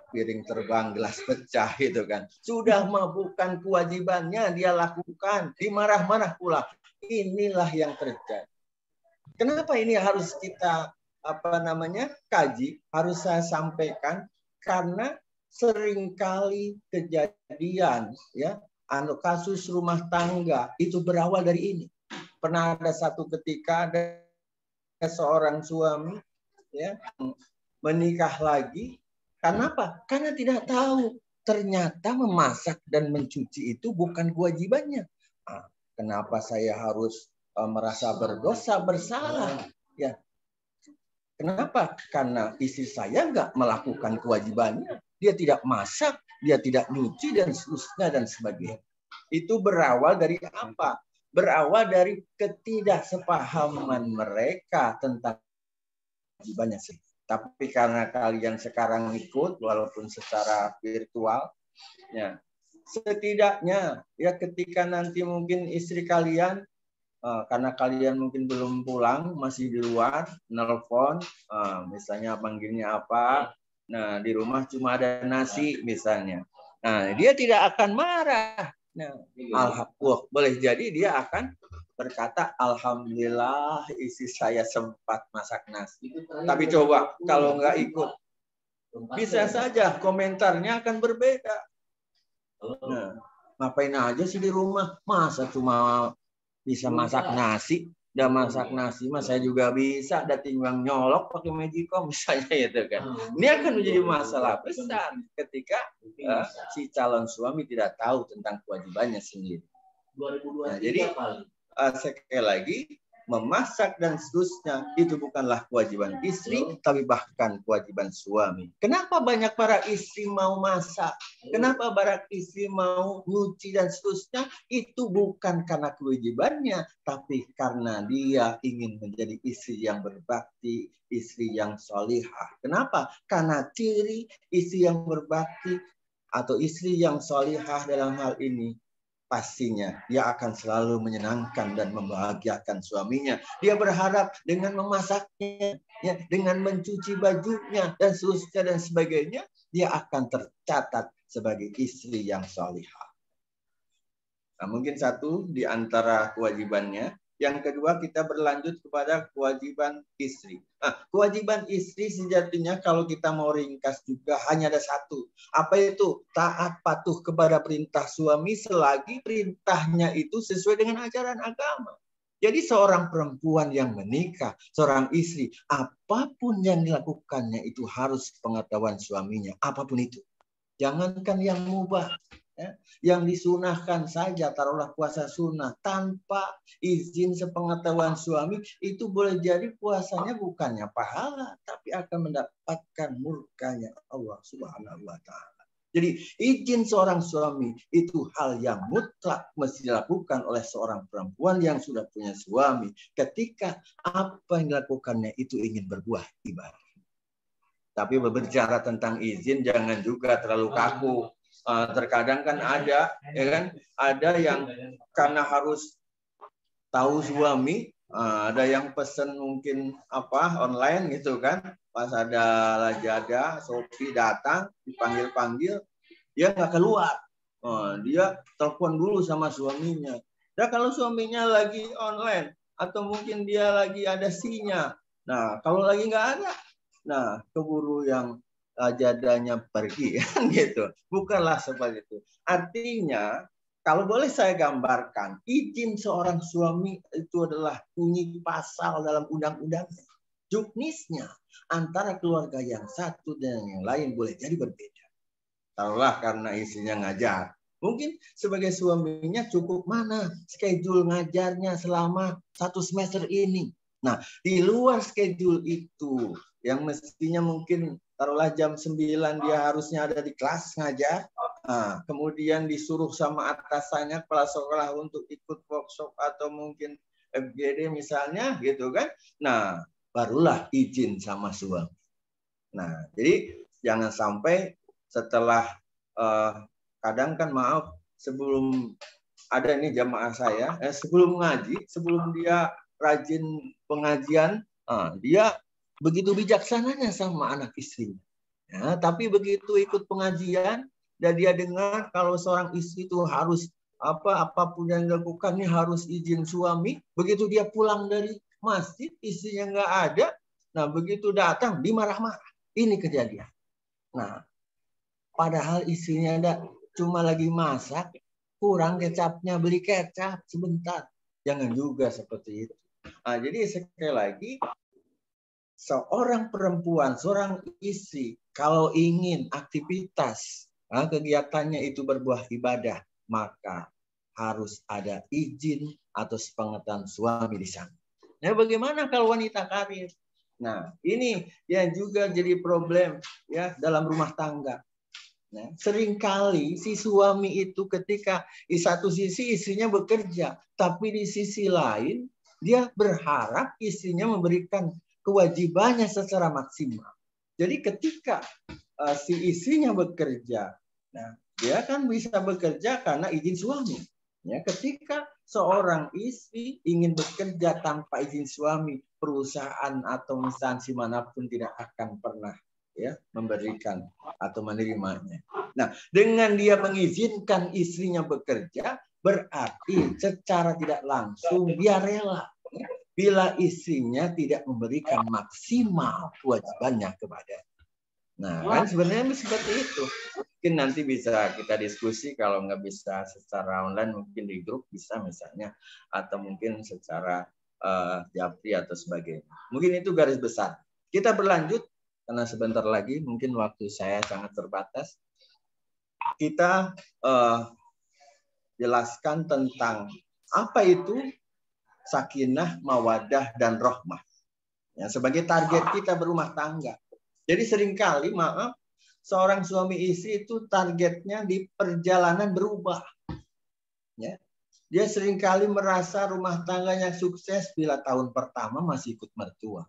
piring terbang, gelas pecah itu kan. Sudah mah bukan kewajibannya dia lakukan, dimarah-marah pula. Inilah yang terjadi. Kenapa ini harus kita apa namanya kaji? Harus saya sampaikan karena seringkali kejadian ya. Kasus rumah tangga itu berawal dari ini. Pernah ada satu ketika ada seorang suami ya menikah lagi. Karena apa? Karena tidak tahu ternyata memasak dan mencuci itu bukan kewajibannya. Kenapa saya harus merasa berdosa bersalah? Ya. Kenapa? Karena istri saya nggak melakukan kewajibannya. Dia tidak masak, dia tidak nyuci dan seterusnya dan sebagainya. Itu berawal dari apa? Berawal dari ketidaksepahaman mereka tentang kewajibannya sih. Tapi karena kalian sekarang ikut walaupun secara virtual, ya setidaknya ya ketika nanti mungkin istri kalian karena kalian mungkin belum pulang masih di luar, nelpon, misalnya panggilnya apa. Nah, di rumah cuma ada nasi misalnya. Nah, dia tidak akan marah. Nah, boleh jadi dia akan berkata, alhamdulillah istri saya sempat masak nasi. Tapi coba kalau nggak ikut, bisa saja komentarnya akan berbeda. Nah, ngapain aja sih di rumah? Masa cuma bisa masak nasi? Udah masak nasi mah saya juga bisa, ada timbang nyolok pakai magicom misalnya itu kan. Ini akan menjadi masalah besar ketika si calon suami tidak tahu tentang kewajibannya sendiri. Nah, jadi sekali lagi memasak dan seterusnya itu bukanlah kewajiban istri, tapi bahkan kewajiban suami. Kenapa banyak para istri mau masak? Kenapa banyak istri mau nyuci dan seterusnya? Itu bukan karena kewajibannya, tapi karena dia ingin menjadi istri yang berbakti, istri yang sholihah. Kenapa? Karena ciri istri yang berbakti atau istri yang sholihah dalam hal ini pastinya dia akan selalu menyenangkan dan membahagiakan suaminya. Dia berharap dengan memasaknya, ya, dengan mencuci bajunya dan seterusnya dan sebagainya, dia akan tercatat sebagai istri yang salihah. Nah, mungkin satu di antara kewajibannya. Yang kedua, kita berlanjut kepada kewajiban istri. Nah, kewajiban istri sejatinya kalau kita mau ringkas juga hanya ada satu. Apa itu? Taat patuh kepada perintah suami selagi perintahnya itu sesuai dengan ajaran agama. Jadi seorang perempuan yang menikah, seorang istri, apapun yang dilakukannya itu harus pengetahuan suaminya. Apapun itu. Jangankan yang mubah. Ya, yang disunahkan saja, taruhlah puasa sunnah tanpa izin sepengetahuan suami, itu boleh jadi puasanya bukannya pahala, tapi akan mendapatkan murkanya Allah Subhanahu wa Ta'ala. Jadi izin seorang suami itu hal yang mutlak mesti dilakukan oleh seorang perempuan yang sudah punya suami ketika apa yang dilakukannya itu ingin berbuah ibadah. Tapi berbicara tentang izin jangan juga terlalu kaku. Terkadang kan ada, ya kan, ada yang karena harus tahu suami, ada yang pesen mungkin apa online gitu kan, pas ada Lazada, Shopee datang dipanggil-panggil, dia nggak keluar, dia telepon dulu sama suaminya. Dan kalau suaminya lagi online atau mungkin dia lagi ada sinyal, nah kalau lagi nggak ada, nah keburu yang jadanya pergi kan gitu. Bukanlah seperti itu. Artinya kalau boleh saya gambarkan, izin seorang suami itu adalah bunyi pasal dalam undang-undang. Juknisnya antara keluarga yang satu dan yang lain boleh jadi berbeda. Taruhlah karena istrinya ngajar. Mungkin sebagai suaminya cukup mana schedule ngajarnya selama 1 semester ini. Nah, di luar schedule itu, yang mestinya mungkin taruhlah jam 9 dia harusnya ada di kelas ngajar, nah, kemudian disuruh sama atasannya kepala sekolah untuk ikut workshop atau mungkin FGD misalnya gitu kan. Nah, barulah izin sama suami. Nah, jadi jangan sampai setelah kadang kan maaf sebelum ada nih jamaah saya, sebelum ngaji, sebelum dia rajin pengajian, dia begitu bijaksananya sama anak istrinya. Ya, tapi begitu ikut pengajian dan dia dengar kalau seorang istri itu harus apapun yang dilakukannya harus izin suami. Begitu dia pulang dari masjid, istrinya nggak ada. Nah, begitu datang dimarah-marah. Ini kejadian. Nah, padahal istrinya ada cuma lagi masak, kurang kecapnya, beli kecap sebentar. Jangan juga seperti itu. Nah, jadi sekali lagi, seorang perempuan, seorang istri, kalau ingin aktivitas, kegiatannya itu berbuah ibadah, maka harus ada izin atau sepengetahuan suami di sana. Nah, bagaimana kalau wanita karir? Nah, ini yang juga jadi problem ya dalam rumah tangga. Nah, seringkali si suami itu ketika di satu sisi istrinya bekerja, tapi di sisi lain dia berharap istrinya memberikan kewajibannya secara maksimal. Jadi ketika si istrinya bekerja, nah dia kan bisa bekerja karena izin suami. Ya, ketika seorang istri ingin bekerja tanpa izin suami, perusahaan atau instansi manapun tidak akan pernah ya memberikan atau menerimanya. Nah, dengan dia mengizinkan istrinya bekerja, berarti secara tidak langsung dia rela bila istrinya tidak memberikan maksimal kewajibannya kepada. Nah, kan sebenarnya seperti itu. Mungkin nanti bisa kita diskusi, kalau nggak bisa secara online mungkin di grup bisa misalnya, atau mungkin secara japri atau sebagainya. Mungkin itu garis besar. Kita berlanjut karena sebentar lagi mungkin waktu saya sangat terbatas. Kita jelaskan tentang apa itu sakinah, mawadah, dan rahmah. Ya, sebagai target kita berumah tangga. Jadi seringkali, maaf, seorang suami istri itu targetnya di perjalanan berubah. Ya. Dia seringkali merasa rumah tangganya sukses bila tahun pertama masih ikut mertua.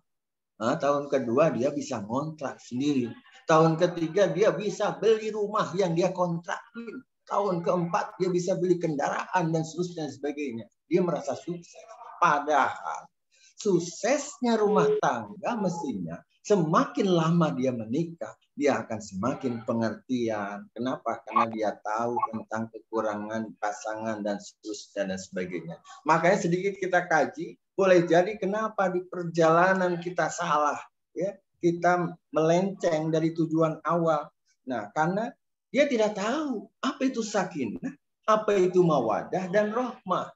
Nah, tahun kedua dia bisa ngontrak sendiri. Tahun ketiga dia bisa beli rumah yang dia kontrakin. Tahun keempat dia bisa beli kendaraan dan seterusnya dan sebagainya. Dia merasa sukses. Padahal suksesnya rumah tangga mestinya semakin lama dia menikah, dia akan semakin pengertian. Kenapa? Karena dia tahu tentang kekurangan pasangan dan seterusnya dan sebagainya. Makanya sedikit kita kaji, boleh jadi kenapa di perjalanan kita salah, ya, kita melenceng dari tujuan awal. Nah, karena dia tidak tahu apa itu sakinah, apa itu mawadah dan rahmah.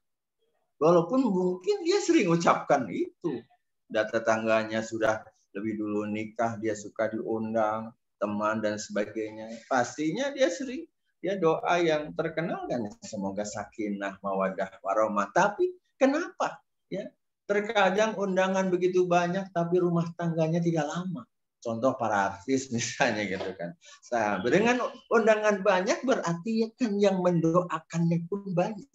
Walaupun mungkin dia sering ucapkan itu. Dan tetangganya sudah lebih dulu nikah, dia suka diundang, teman dan sebagainya. Pastinya dia sering, dia doa yang terkenal kan, semoga sakinah, mawadah, warahmah. Tapi kenapa? Ya, terkadang undangan begitu banyak, tapi rumah tangganya tidak lama. Contoh para artis misalnya gitu kan. Nah, dengan undangan banyak berarti ya kan yang mendoakannya pun banyak.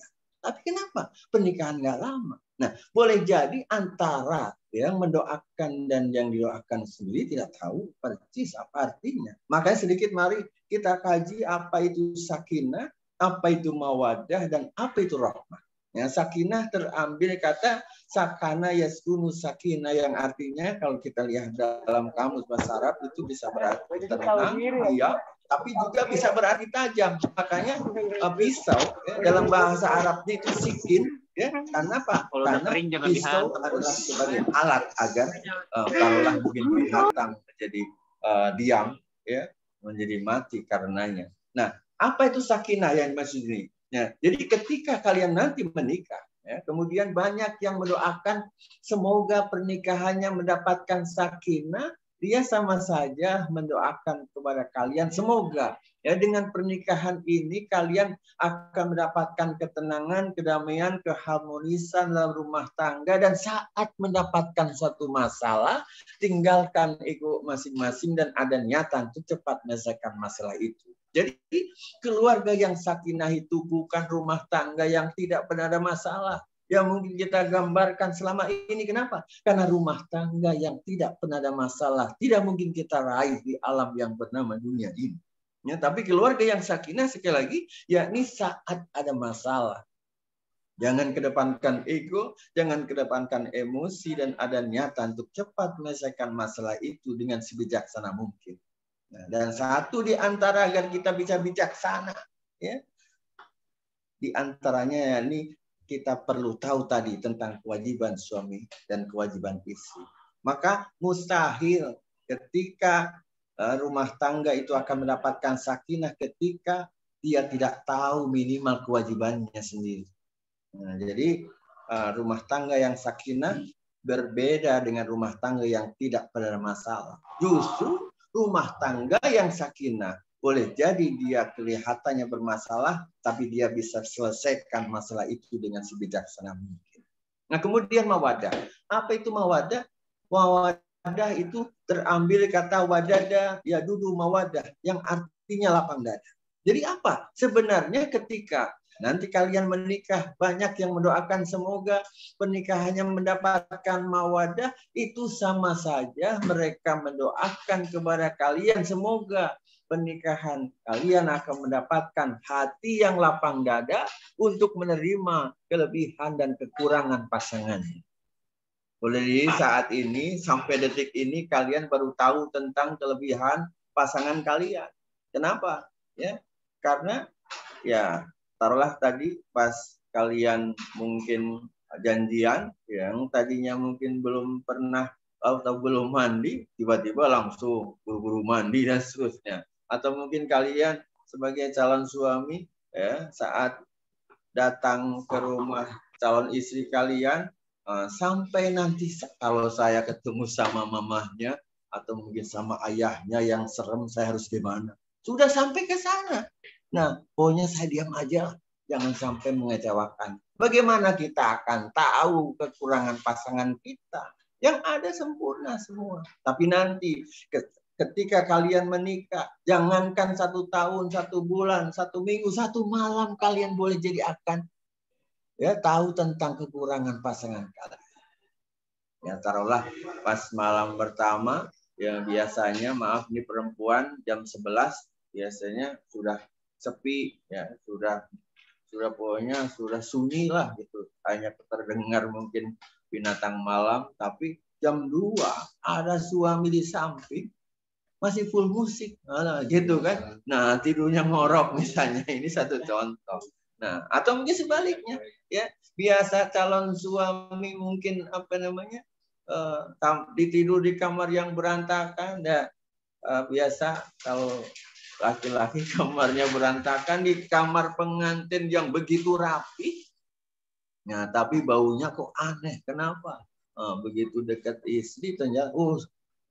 Tapi kenapa pernikahan nggak lama? Nah, boleh jadi antara yang mendoakan dan yang didoakan sendiri tidak tahu persis apa artinya. Makanya sedikit mari kita kaji apa itu sakinah, apa itu mawadah, dan apa itu rahmah. Ya, sakinah terambil kata sakana yaskunu sakinah, yang artinya kalau kita lihat dalam kamus bahasa Arab itu bisa berarti tenang, diam, tapi juga bisa berarti tajam. Makanya pisau ya, dalam bahasa Arabnya itu sikin, ya, karena apa? Karena pisau adalah sebagai alat agar taruhlah mungkin binatang menjadi diam, ya, menjadi mati karenanya. Nah, apa itu sakinah yang maksud ini? Ya, jadi ketika kalian nanti menikah, ya, kemudian banyak yang mendoakan semoga pernikahannya mendapatkan sakinah, dia sama saja mendoakan kepada kalian semoga ya dengan pernikahan ini kalian akan mendapatkan ketenangan, kedamaian, keharmonisan dalam rumah tangga, dan saat mendapatkan suatu masalah tinggalkan ego masing-masing dan ada niatan untuk cepat menyelesaikan masalah itu. Jadi keluarga yang sakinah itu bukan rumah tangga yang tidak pernah ada masalah. Yang mungkin kita gambarkan selama ini. Kenapa? Karena rumah tangga yang tidak pernah ada masalah tidak mungkin kita raih di alam yang bernama dunia ini. Ya, tapi keluarga yang sakinah sekali lagi, yakni saat ada masalah. Jangan kedepankan ego, jangan kedepankan emosi, dan ada niatan untuk cepat menyelesaikan masalah itu dengan sebijaksana mungkin. Nah, dan satu di antara agar kita bisa bijaksana, ya, di antaranya yakni kita perlu tahu tadi tentang kewajiban suami dan kewajiban istri. Maka mustahil ketika rumah tangga itu akan mendapatkan sakinah ketika dia tidak tahu minimal kewajibannya sendiri. Nah, jadi rumah tangga yang sakinah berbeda dengan rumah tangga yang tidak pernah masalah. Justru rumah tangga yang sakinah boleh jadi dia kelihatannya bermasalah, tapi dia bisa selesaikan masalah itu dengan sebijaksana mungkin. Nah, kemudian mawadah. Apa itu mawadah? Mawadah itu terambil kata wadada, ya dudu mawadah, yang artinya lapang dada. Jadi apa? Sebenarnya ketika nanti kalian menikah, banyak yang mendoakan semoga pernikahannya mendapatkan mawadah, itu sama saja mereka mendoakan kepada kalian semoga pernikahan kalian akan mendapatkan hati yang lapang dada untuk menerima kelebihan dan kekurangan pasangannya. Boleh saat ini sampai detik ini kalian baru tahu tentang kelebihan pasangan kalian. Kenapa? Ya, karena ya taruhlah tadi pas kalian mungkin janjian yang tadinya mungkin belum pernah atau belum mandi, tiba-tiba langsung buru-buru mandi dan seterusnya. Atau mungkin kalian sebagai calon suami ya saat datang ke rumah calon istri kalian sampai nanti kalau saya ketemu sama mamahnya atau mungkin sama ayahnya yang serem, saya harus gimana? Sudah sampai ke sana. Nah, pokoknya saya diam aja, jangan sampai mengecewakan. Bagaimana kita akan tahu kekurangan pasangan kita? Yang ada sempurna semua. Tapi nanti ketika kalian menikah, jangankan 1 tahun, 1 bulan, 1 minggu, 1 malam kalian boleh jadi akan ya tahu tentang kekurangan pasangan kalian. Ya taruhlah pas malam pertama, ya biasanya maaf nih perempuan jam 11 biasanya sudah sepi, ya sudah pokoknya sudah sunyi lah gitu. Hanya terdengar mungkin binatang malam, tapi jam 2 ada suami di samping masih full musik, gitu kan. Nah, tidurnya ngorok misalnya, ini satu contoh. Nah, atau mungkin sebaliknya, ya biasa calon suami mungkin ditidur di kamar yang berantakan, ya biasa kalau laki-laki kamarnya berantakan, di kamar pengantin yang begitu rapi, nah tapi baunya kok aneh, kenapa? Begitu dekat istri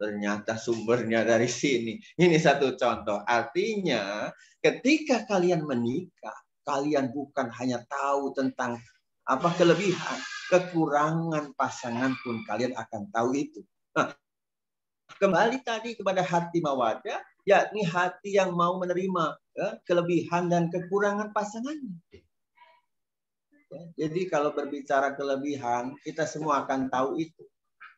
ternyata sumbernya dari sini. Ini satu contoh. Artinya ketika kalian menikah, kalian bukan hanya tahu tentang apa kelebihan, kekurangan pasangan pun kalian akan tahu itu. Nah, kembali tadi kepada hati mawadah, yakni hati yang mau menerima kelebihan dan kekurangan pasangannya. Jadi kalau berbicara kelebihan, kita semua akan tahu itu.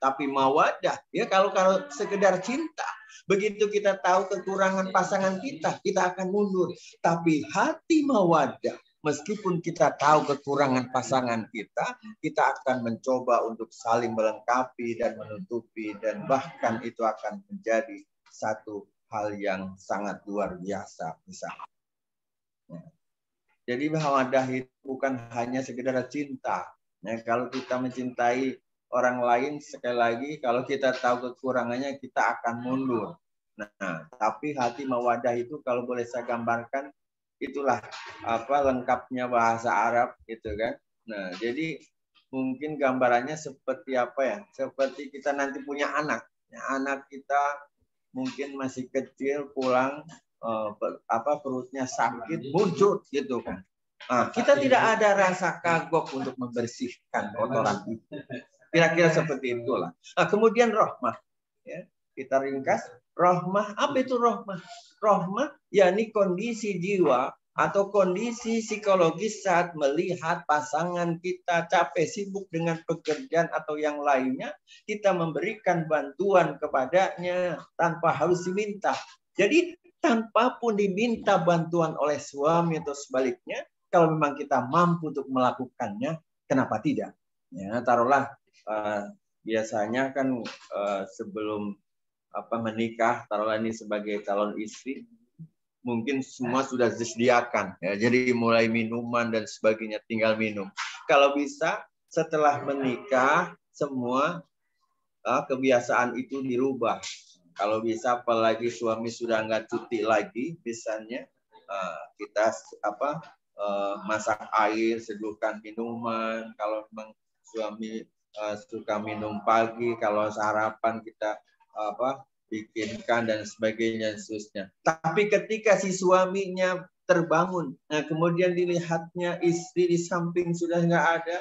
Tapi mawadah, ya kalau sekedar cinta, begitu kita tahu kekurangan pasangan kita, kita akan mundur. Tapi hati mawadah, meskipun kita tahu kekurangan pasangan kita akan mencoba untuk saling melengkapi dan menutupi, dan bahkan itu akan menjadi satu hal yang sangat luar biasa. Misalnya. Jadi mawadah itu bukan hanya sekedar cinta. Nah, kalau kita mencintai orang lain, sekali lagi kalau kita tahu kekurangannya kita akan mundur. Nah, tapi hati mawadah itu kalau boleh saya gambarkan, itulah lengkapnya bahasa Arab gitu kan. Nah, jadi mungkin gambarannya seperti apa ya? Seperti kita nanti punya anak Anak kita mungkin masih kecil, pulang perutnya sakit, muncul gitu kan. Nah, kita tidak ada rasa kagok untuk membersihkan kotoran itu. Kira-kira seperti itulah. Nah, kemudian rahmah. Ya, kita ringkas. Rahmah, apa itu rahmah? Rahmah, yakni kondisi jiwa atau kondisi psikologis saat melihat pasangan kita capek sibuk dengan pekerjaan atau yang lainnya, kita memberikan bantuan kepadanya tanpa harus diminta. Jadi tanpa pun diminta bantuan oleh suami atau sebaliknya, kalau memang kita mampu untuk melakukannya, kenapa tidak? Ya, taruhlah biasanya kan sebelum menikah, taruhlah ini sebagai calon istri, mungkin semua sudah disediakan, ya. Jadi mulai minuman dan sebagainya tinggal minum. Kalau bisa setelah menikah semua kebiasaan itu dirubah. Kalau bisa, apalagi suami sudah nggak cuti lagi, misalnya kita masak air, seduhkan minuman. Kalau memang suami suka minum pagi, kalau sarapan kita bikinkan dan sebagainya seterusnya. Tapi ketika si suaminya terbangun, kemudian dilihatnya istri di samping sudah nggak ada,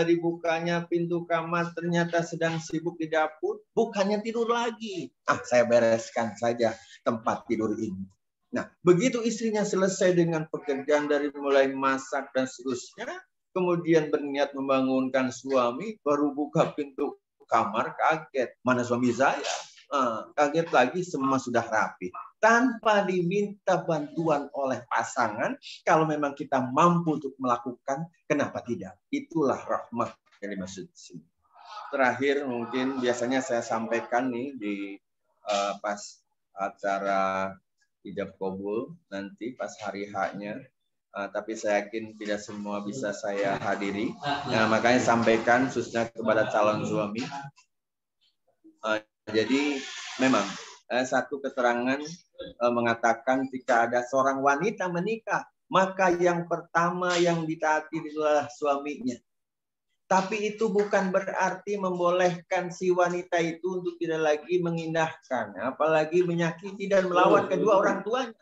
dibukanya pintu kamar ternyata sedang sibuk di dapur, bukannya tidur lagi. Saya bereskan saja tempat tidur ini. Nah, begitu istrinya selesai dengan pekerjaan dari mulai masak dan seterusnya, kemudian berniat membangunkan suami, baru buka pintu kamar, kaget. Mana suami saya? Kaget lagi, semua sudah rapi. Tanpa diminta bantuan oleh pasangan, kalau memang kita mampu untuk melakukan, kenapa tidak? Itulah rahmah yang dimaksud di sini. Terakhir mungkin biasanya saya sampaikan nih di pas acara ijab kabul nanti pas hari H-nya. Tapi saya yakin tidak semua bisa saya hadiri. Makanya sampaikan khususnya kepada calon suami. Jadi memang satu keterangan mengatakan jika ada seorang wanita menikah, maka yang pertama yang ditaati adalah suaminya. Tapi itu bukan berarti membolehkan si wanita itu untuk tidak lagi mengindahkan, apalagi menyakiti dan melawan kedua orang tuanya.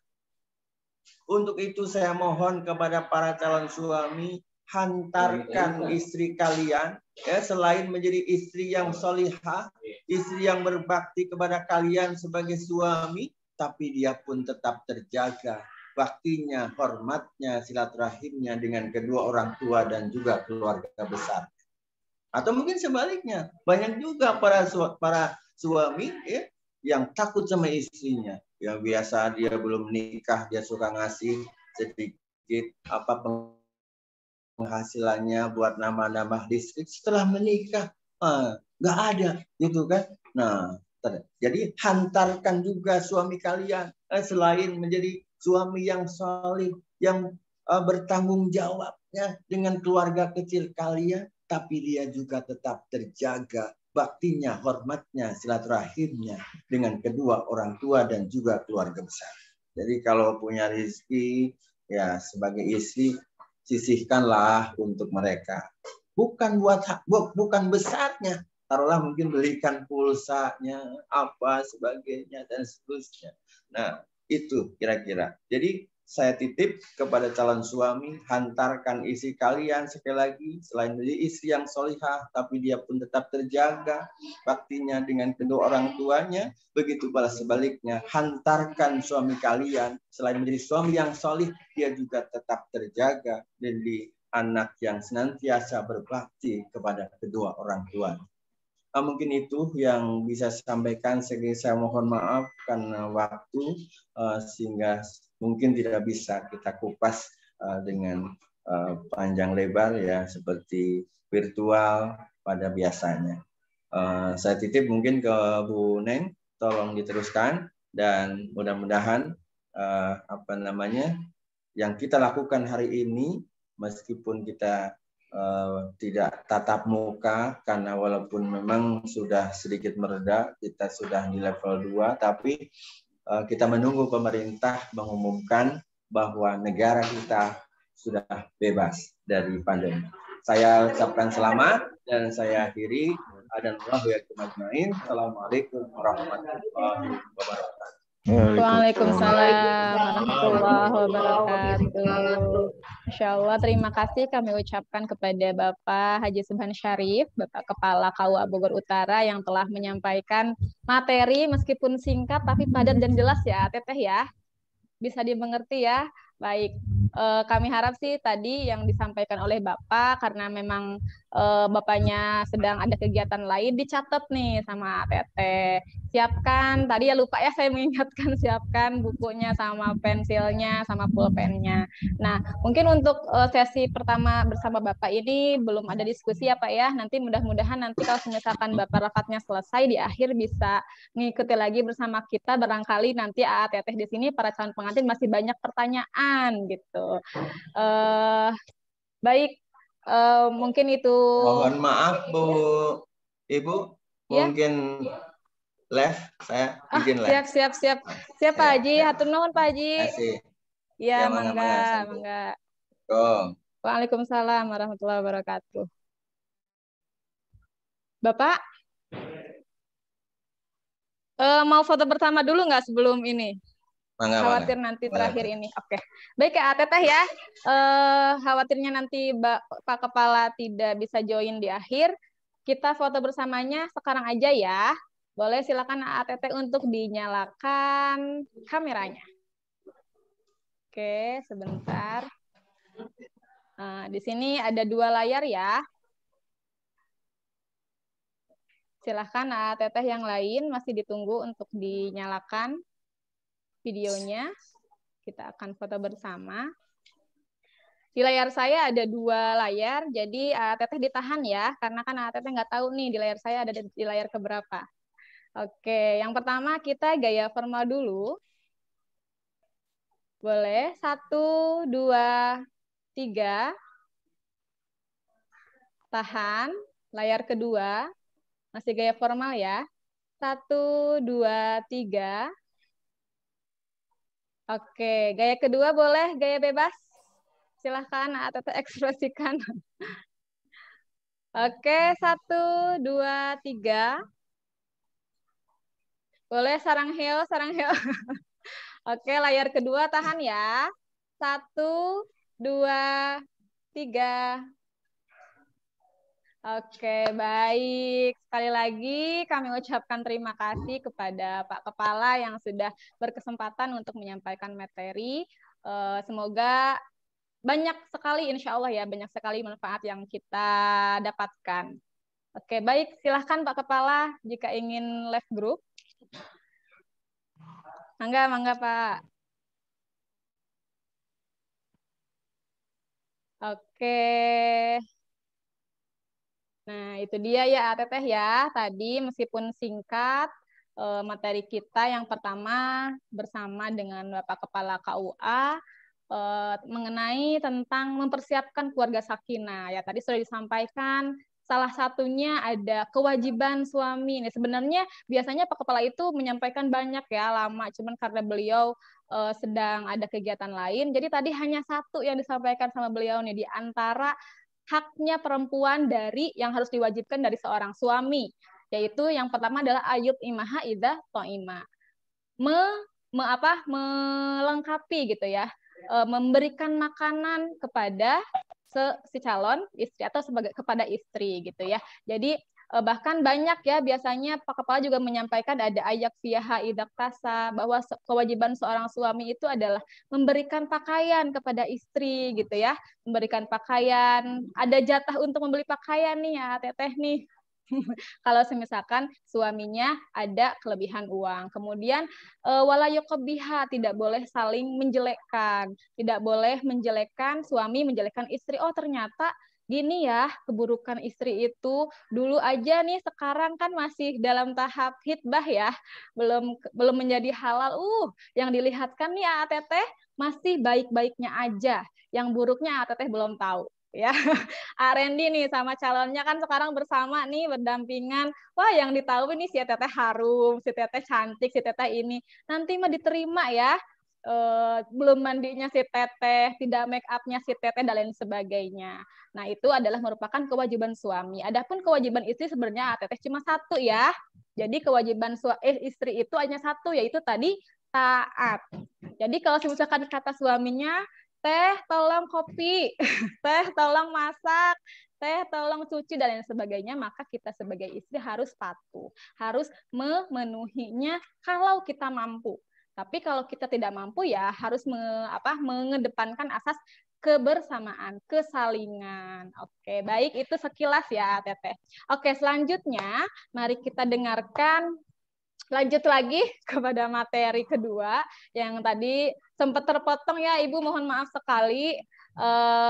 Untuk itu saya mohon kepada para calon suami, hantarkan istri kalian, ya, selain menjadi istri yang solihah, istri yang berbakti kepada kalian sebagai suami, tapi dia pun tetap terjaga baktinya, hormatnya, silaturahimnya dengan kedua orang tua dan juga keluarga besar. Atau mungkin sebaliknya, banyak juga para suami, ya, yang takut sama istrinya. Yang biasa dia belum nikah, dia suka ngasih sedikit penghasilannya buat nambah-nambah listrik. Setelah menikah nggak ada, gitu kan? Nah, jadi hantarkan juga suami kalian, selain menjadi suami yang saleh, yang bertanggung jawabnya dengan keluarga kecil kalian, tapi dia juga tetap terjaga baktinya, hormatnya, silaturahimnya dengan kedua orang tua dan juga keluarga besar. Jadi kalau punya rezeki, ya sebagai istri, sisihkanlah untuk mereka. Bukan bukan besarnya. Taruhlah mungkin belikan pulsanya, apa sebagainya dan seterusnya. Nah, itu kira-kira. Jadi saya titip kepada calon suami, hantarkan istri kalian sekali lagi, selain menjadi istri yang solihah, tapi dia pun tetap terjaga baktinya dengan kedua orang tuanya. Begitu pula sebaliknya, hantarkan suami kalian, selain menjadi suami yang solih, dia juga tetap terjaga menjadi anak yang senantiasa berbakti kepada kedua orang tua. Mungkin itu yang bisa saya sampaikan. Saya mohon maaf karena waktu, sehingga mungkin tidak bisa kita kupas dengan panjang lebar, ya, seperti virtual pada biasanya. Saya titip mungkin ke Bu Neng, tolong diteruskan, dan mudah-mudahan yang kita lakukan hari ini, meskipun kita tidak tatap muka, karena walaupun memang sudah sedikit mereda, kita sudah di level 2, tapi kita menunggu pemerintah mengumumkan bahwa negara kita sudah bebas dari pandemi. Saya ucapkan selamat dan saya akhiri. dan ajmain. Assalamualaikum warahmatullahi wabarakatuh. Waalaikumsalam warahmatullahi wabarakatuh. Masya Allah, terima kasih kami ucapkan kepada Bapak Haji Subhan Syarif, Bapak Kepala KUA Bogor Utara yang telah menyampaikan materi meskipun singkat tapi padat dan jelas ya, Teteh ya. Bisa dimengerti ya. Baik, kami harap sih tadi yang disampaikan oleh Bapak, karena memang Bapaknya sedang ada kegiatan lain, dicatat nih sama Teteh. Siapkan, tadi ya lupa ya saya mengingatkan, siapkan bukunya sama pensilnya sama pulpennya. Nah, mungkin untuk sesi pertama bersama Bapak ini belum ada diskusi ya Pak ya. Nanti mudah-mudahan nanti kalau misalkan Bapak rafatnya selesai di akhir bisa mengikuti lagi bersama kita. Barangkali nanti Teteh di sini para calon pengantin masih banyak pertanyaan gitu. Baik, mungkin itu. Mohon maaf Bu, Ibu, ya? mungkin live, saya izin live. Siap Pak Haji, hatur nuhun Pak Haji. Ya, mangga. Waalaikumsalam warahmatullahi wabarakatuh. Bapak, mau foto bersama dulu nggak sebelum ini? Khawatir nanti terakhir ini. Oke. Baik ya Teteh ya. Khawatirnya nanti Pak Kepala tidak bisa join di akhir. Kita foto bersamanya sekarang aja ya. Boleh silakan Teteh untuk dinyalakan kameranya. Oke, sebentar. Nah, di sini ada 2 layar ya. Silakan Teteh yang lain masih ditunggu untuk dinyalakan videonya. Kita akan foto bersama. Di layar saya ada 2 layar, jadi Teteh ditahan ya, karena kan Teteh nggak tahu nih di layar saya ada di layar keberapa. Oke, yang pertama kita gaya formal dulu. Boleh, 1, 2, 3. Tahan, layar kedua. Masih gaya formal ya. 1, 2, 3. Oke, gaya kedua boleh gaya bebas. Silahkan Teteh ekspresikan. Oke, 1, 2, 3. Boleh sarang heel. Oke, layar kedua tahan ya. 1, 2, 3. Oke, baik. Sekali lagi kami ucapkan terima kasih kepada Pak Kepala yang sudah berkesempatan untuk menyampaikan materi. Semoga banyak sekali, insya Allah ya, banyak sekali manfaat yang kita dapatkan. Oke, baik. Silahkan Pak Kepala jika ingin live group. Mangga Pak. Oke. Nah, itu dia ya Teteh ya. Tadi meskipun singkat, materi kita yang pertama bersama dengan Bapak Kepala KUA mengenai tentang mempersiapkan keluarga sakinah. Ya, tadi sudah disampaikan salah satunya ada kewajiban suami. Ini sebenarnya biasanya Pak Kepala itu menyampaikan banyak ya, lama, cuman karena beliau sedang ada kegiatan lain. Jadi tadi hanya satu yang disampaikan sama beliau nih, di antara haknya perempuan dari yang harus diwajibkan dari seorang suami, yaitu yang pertama adalah ayub imaha idza to'ima, melengkapi gitu ya, memberikan makanan kepada si calon istri atau kepada istri gitu ya. Jadi bahkan banyak ya, biasanya Pak Kepala juga menyampaikan ada ayak fiha idak tasa, bahwa kewajiban seorang suami itu adalah memberikan pakaian kepada istri gitu ya, memberikan pakaian, ada jatah untuk membeli pakaian nih ya Teteh nih. Kalau misalkan suaminya ada kelebihan uang. Kemudian wala yuqabbiha, tidak boleh saling menjelekkan, tidak boleh menjelekkan suami menjelekkan istri. Oh ternyata gini ya keburukan istri itu, dulu aja nih sekarang kan masih dalam tahap hitbah ya, belum menjadi halal. Yang dilihatkan nih Teteh masih baik-baiknya aja, yang buruknya Teteh belum tahu ya. Randy nih sama calonnya kan sekarang bersama nih berdampingan. Wah, yang ditahu ini si Teteh harum, si Teteh cantik, si Teteh ini. Nanti mah diterima ya. belum mandinya si teteh, tidak make upnya si teteh dan lain sebagainya. Nah, itu adalah merupakan kewajiban suami. Adapun kewajiban istri sebenarnya teteh cuma satu ya. Jadi kewajiban istri itu hanya satu, yaitu tadi taat. Jadi kalau misalkan kata suaminya, teh tolong kopi, teh tolong masak, teh tolong cuci dan lain sebagainya, maka kita sebagai istri harus patuh, harus memenuhinya kalau kita mampu. Tapi kalau kita tidak mampu ya harus mengedepankan asas kebersamaan, kesalingan. Oke, baik, itu sekilas ya Teteh. Oke, selanjutnya mari kita dengarkan lanjut lagi kepada materi kedua yang tadi sempat terpotong ya Ibu, mohon maaf sekali.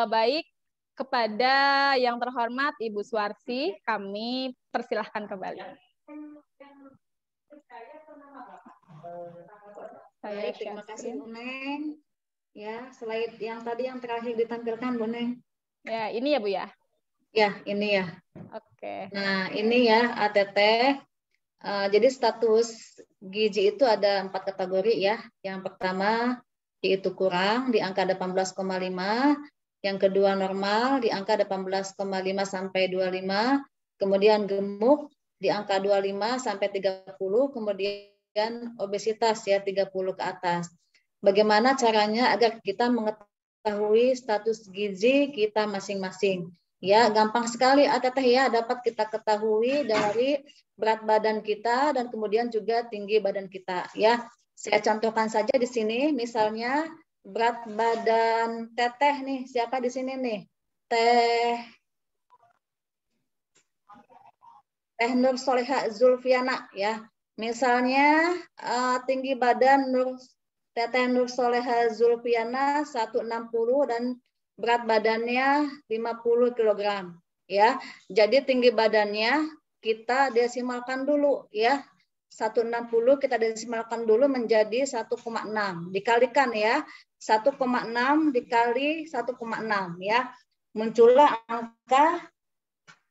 Baik, kepada yang terhormat Ibu Suwarsi, kami persilahkan kembali. Baik, terima kasih Bu Neng. Ya, slide yang tadi yang terakhir ditampilkan Bu Neng. Ya, ini ya Bu ya. Ya, ini ya. Oke. Nah, ini ya ATT. Jadi status gizi itu ada 4 kategori ya. Yang pertama yaitu kurang di angka 18,5, yang kedua normal di angka 18,5 sampai 25, kemudian gemuk di angka 25 sampai 30, kemudian obesitas ya 30 ke atas. Bagaimana caranya agar kita mengetahui status gizi kita masing-masing? Ya, gampang sekali ATT ya, dapat kita ketahui dari berat badan kita dan kemudian juga tinggi badan kita ya. Saya contohkan saja di sini, misalnya berat badan Teteh nih, siapa di sini nih? Teh Nur Soleha Zulfiana ya. Misalnya tinggi badan Teteh Nur Soleha Zulfiana 160 dan berat badannya 50 kg ya. Jadi tinggi badannya kita desimalkan dulu ya. 160 kita desimalkan dulu menjadi 1,6. Dikalikan ya. 1,6 dikali 1,6 ya. Muncullah angka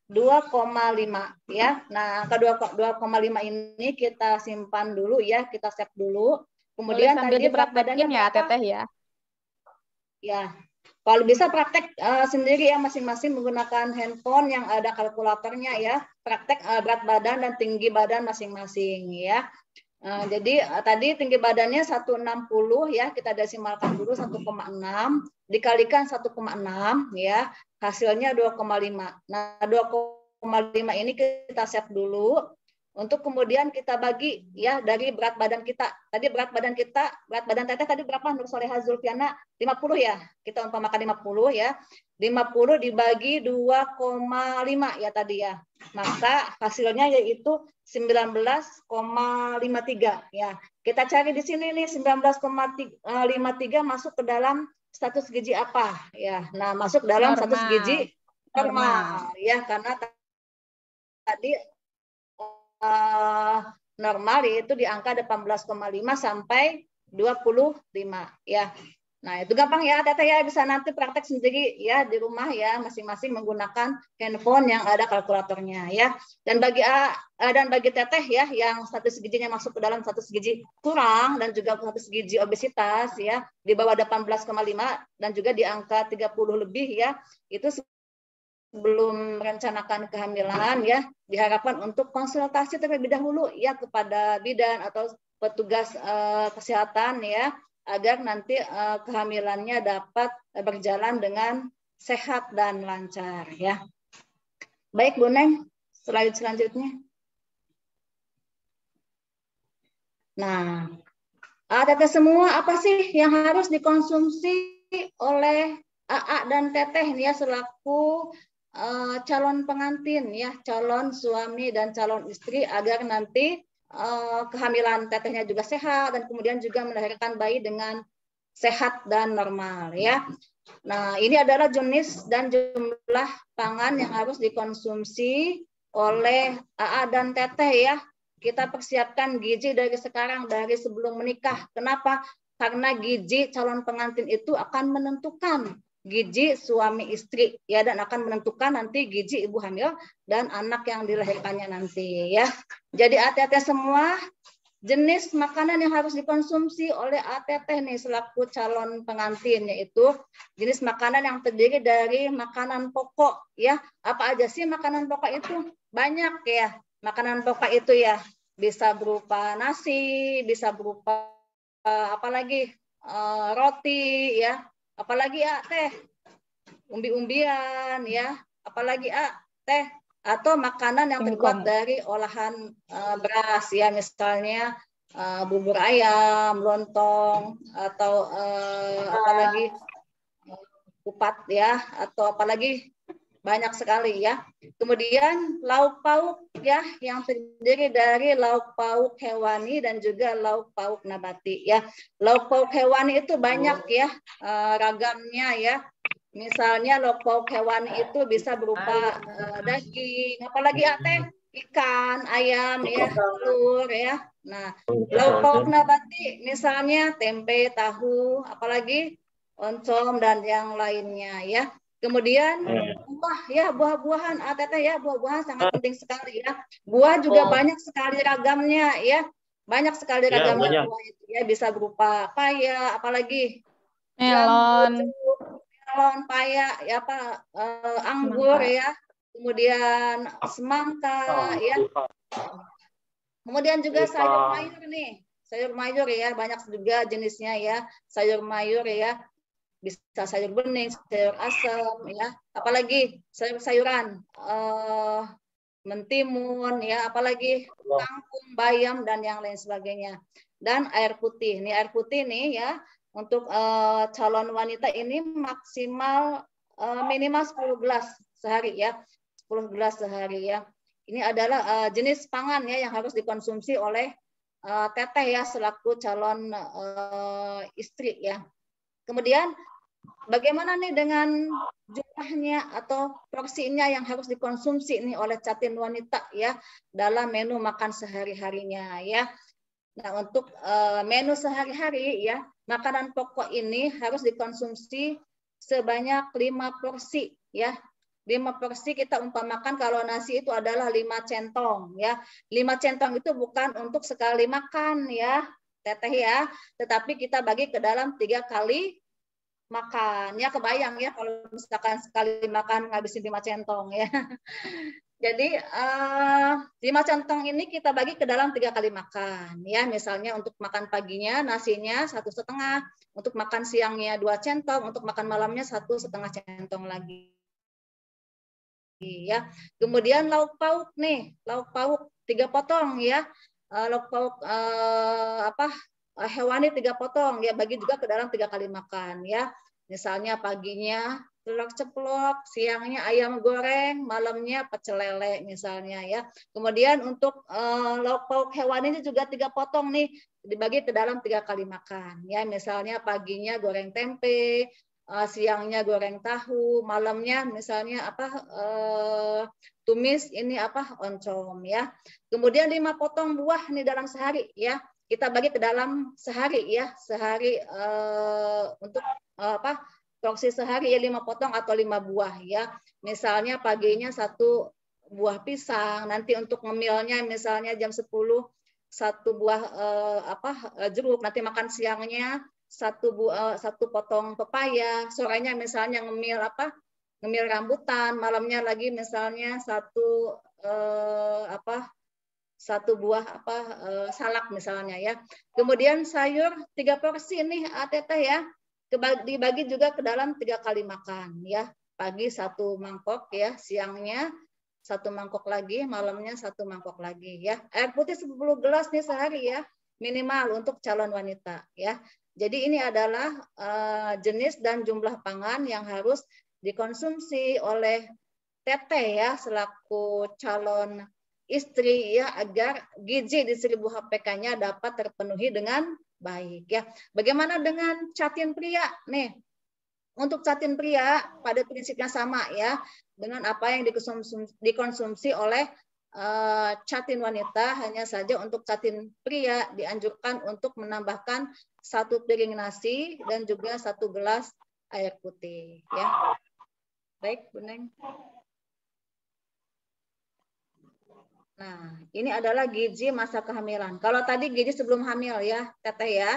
2,5 ya. Nah, angka 2,5 ini kita simpan dulu ya, kita save dulu. Kemudian tadi berat badannya ya Teteh ya. Ya. Kalau bisa praktek sendiri ya, masing-masing menggunakan handphone yang ada kalkulatornya ya. Praktek berat badan dan tinggi badan masing-masing ya. Jadi tadi tinggi badannya 160 ya, kita desimalkan dulu 1,6 dikalikan 1,6 ya, hasilnya 2,5. Nah, 2,5 ini kita save dulu. Untuk kemudian kita bagi ya dari berat badan kita. Tadi berat badan Teteh tadi berapa? Nur Soleha Zulfiana 50 ya. Kita umpamakan 50 ya. 50 dibagi 2,5 ya tadi ya. Maka hasilnya yaitu 19,53 ya. Kita cari di sini nih 19,53 masuk ke dalam status gizi apa ya. Nah, masuk dalam status gizi normal ya, karena tadi normal yaitu di angka 18,5 sampai 25 ya. Nah, itu gampang ya Teteh ya, bisa nanti praktek sendiri ya di rumah ya, masing-masing menggunakan handphone yang ada kalkulatornya ya. Dan bagi Teteh ya yang status gizinya masuk ke dalam status gizi kurang dan juga status gizi obesitas ya di bawah 18,5 dan juga di angka 30 lebih ya, itu belum merencanakan kehamilan ya, diharapkan untuk konsultasi terlebih dahulu ya kepada bidan atau petugas kesehatan ya, agar nanti kehamilannya dapat berjalan dengan sehat dan lancar ya. Baik Bu Neng, slide selanjutnya. Nah, Teteh semua, apa sih yang harus dikonsumsi oleh AA dan Teteh ya selaku calon pengantin ya, calon suami dan calon istri, agar nanti kehamilan Tetehnya juga sehat dan kemudian juga melahirkan bayi dengan sehat dan normal ya. Nah, ini adalah jenis dan jumlah pangan yang harus dikonsumsi oleh AA dan Teteh ya. Kita persiapkan gizi dari sekarang, dari sebelum menikah. Kenapa? Karena gizi calon pengantin itu akan menentukan gizi suami istri ya, dan akan menentukan nanti gizi ibu hamil dan anak yang dilahirkannya nanti ya. Jadi hati-hati semua, jenis makanan yang harus dikonsumsi oleh ATT nih selaku calon pengantin, yaitu jenis makanan yang terdiri dari makanan pokok ya. Apa aja sih makanan pokok itu? Banyak ya. Makanan pokok itu ya bisa berupa nasi, bisa berupa apalagi roti ya, apalagi ya teh, umbi-umbian ya, apalagi teh, atau makanan yang terbuat dari olahan beras ya, misalnya bubur ayam, lontong, atau apalagi kupat ya, atau apalagi banyak sekali ya. Kemudian lauk pauk ya yang terdiri dari lauk pauk hewani dan juga lauk pauk nabati ya. Lauk pauk hewani itu banyak ya ragamnya ya. Misalnya lauk pauk hewani itu bisa berupa daging, apalagi teh, ikan, ayam ya, telur ya. Nah, lauk pauk nabati misalnya tempe, tahu, apalagi oncom dan yang lainnya ya. Kemudian buah ya, buah-buahan ATT ya, buah-buahan sangat penting sekali ya. Buah juga banyak sekali ragamnya ya. Banyak sekali ragamnya buah itu ya, bisa berupa paya, apalagi melon, melon, paya, ya anggur ya, kemudian semangka ya. Kemudian juga sayur mayur nih, sayur mayur ya, banyak juga jenisnya ya, sayur mayur ya, bisa sayur bening, sayur asam ya, apalagi sayur-sayuran, mentimun ya, apalagi kangkung, bayam dan yang lain sebagainya. Dan air putih, nih air putih nih ya. Untuk calon wanita ini maksimal minimal 10 gelas sehari ya. 10 gelas sehari ya. Ini adalah jenis pangan ya yang harus dikonsumsi oleh teteh ya selaku calon istri ya. Kemudian bagaimana nih dengan jumlahnya atau porsinya yang harus dikonsumsi nih oleh catin wanita ya dalam menu makan sehari-harinya ya. Nah, untuk menu sehari-hari ya, makanan pokok ini harus dikonsumsi sebanyak 5 porsi ya. 5 porsi kita umpamakan kalau nasi itu adalah 5 centong ya. 5 centong itu bukan untuk sekali makan ya, teteh ya, tetapi kita bagi ke dalam 3 kali makan. Ya kebayang ya kalau misalkan sekali makan ngabisin 5 centong ya. Jadi 5 centong ini kita bagi ke dalam 3 kali makan ya. Misalnya untuk makan paginya nasinya 1,5, untuk makan siangnya 2 centong, untuk makan malamnya 1,5 centong lagi. Ya. Kemudian lauk pauk nih, lauk pauk 3 potong ya. Lauk pauk hewani 3 potong ya, bagi juga ke dalam 3 kali makan ya. Misalnya paginya telur ceplok, siangnya ayam goreng, malamnya pecel lele misalnya ya. Kemudian untuk lauk pauk hewani ini juga 3 potong nih, dibagi ke dalam 3 kali makan ya. Misalnya paginya goreng tempe, siangnya goreng tahu, malamnya misalnya tumis ini oncom ya. Kemudian 5 potong buah nih dalam sehari ya. Kita bagi ke dalam sehari ya, sehari untuk porsi sehari ya 5 potong atau 5 buah ya. Misalnya paginya 1 buah pisang, nanti untuk ngemilnya misalnya jam 10 1 buah jeruk, nanti makan siangnya 1 potong pepaya, sorenya misalnya ngemil rambutan, malamnya lagi misalnya 1 buah salak misalnya ya. Kemudian sayur 3 porsi nih ATT ya, dibagi juga ke dalam 3 kali makan ya. Pagi 1 mangkok ya, siangnya 1 mangkok lagi, malamnya 1 mangkok lagi ya. Air putih 10 gelas nih sehari ya, minimal untuk calon wanita ya. Jadi ini adalah jenis dan jumlah pangan yang harus dikonsumsi oleh teteh ya selaku calon istri ya, agar gizi di 1000 HPK-nya dapat terpenuhi dengan baik ya. Bagaimana dengan catin pria nih? Untuk catin pria pada prinsipnya sama ya dengan apa yang dikonsumsi oleh catin wanita, hanya saja untuk catin pria dianjurkan untuk menambahkan 1 piring nasi dan juga 1 gelas air putih ya. Baik, Bu Neng. Nah, ini adalah gizi masa kehamilan. Kalau tadi gizi sebelum hamil ya, Teteh ya.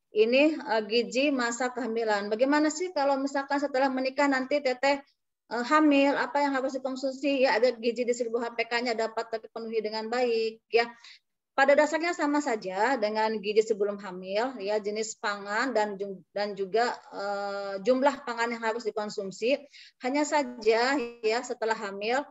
Ini gizi masa kehamilan. Bagaimana sih kalau misalkan setelah menikah nanti Teteh hamil, apa yang harus dikonsumsi ya agar gizi di 1000 HPK-nya dapat terpenuhi dengan baik ya. Pada dasarnya sama saja dengan gizi sebelum hamil ya, jenis pangan dan juga jumlah pangan yang harus dikonsumsi. Hanya saja ya setelah hamil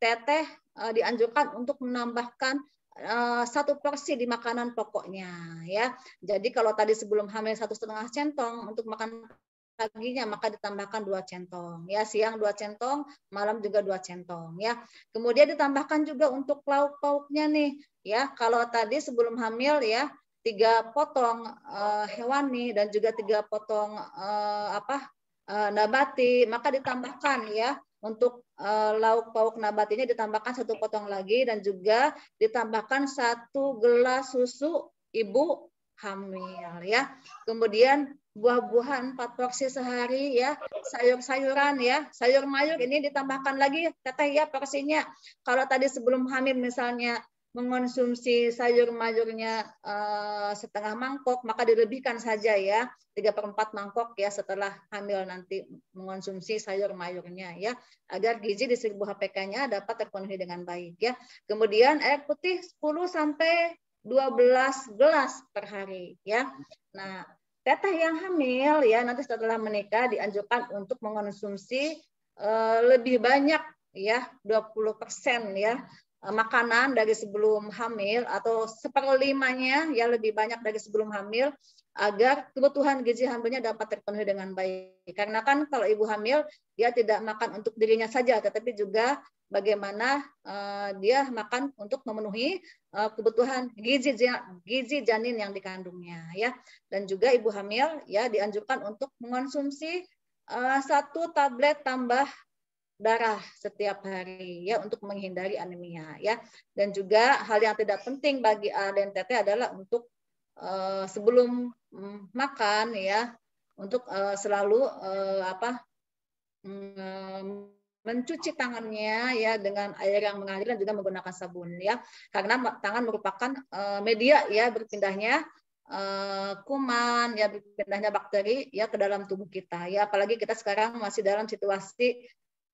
Teteh dianjurkan untuk menambahkan 1 porsi di makanan pokoknya ya. Jadi kalau tadi sebelum hamil 1,5 centong untuk makan paginya, maka ditambahkan 2 centong ya, siang 2 centong, malam juga 2 centong ya. Kemudian ditambahkan juga untuk lauk pauknya nih ya. Kalau tadi sebelum hamil ya 3 potong hewani dan juga 3 potong nabati, maka ditambahkan ya untuk lauk pauk nabatinya ditambahkan 1 potong lagi dan juga ditambahkan 1 gelas susu ibu hamil ya. Kemudian buah-buahan 4 porsi sehari ya, sayur-sayuran ya, sayur mayur ini ditambahkan lagi Teteh ya porsinya. Kalau tadi sebelum hamil misalnya mengonsumsi sayur mayurnya setengah mangkok, maka dilebihkan saja ya 3/4 mangkok ya setelah hamil nanti mengonsumsi sayur mayurnya ya, agar gizi di 1000 HPK-nya dapat terpenuhi dengan baik ya. Kemudian air putih 10 sampai 12 gelas per hari ya. Nah, Teteh yang hamil ya nanti setelah menikah dianjurkan untuk mengonsumsi lebih banyak ya 20% ya makanan dari sebelum hamil atau 1/5-nya ya lebih banyak dari sebelum hamil agar kebutuhan gizi hamilnya dapat terpenuhi dengan baik. Karena kan kalau ibu hamil dia tidak makan untuk dirinya saja tetapi juga bagaimana dia makan untuk memenuhi kebutuhan gizi janin yang dikandungnya ya. Dan juga ibu hamil ya dianjurkan untuk mengonsumsi 1 tablet tambah darah setiap hari ya untuk menghindari anemia ya. Dan juga hal yang tidak penting bagi A dan Teteh adalah untuk sebelum makan ya untuk selalu mencuci tangannya ya dengan air yang mengalir dan juga menggunakan sabun ya. Karena tangan merupakan media ya berpindahnya kuman ya berpindahnya bakteri ya ke dalam tubuh kita ya. Apalagi kita sekarang masih dalam situasi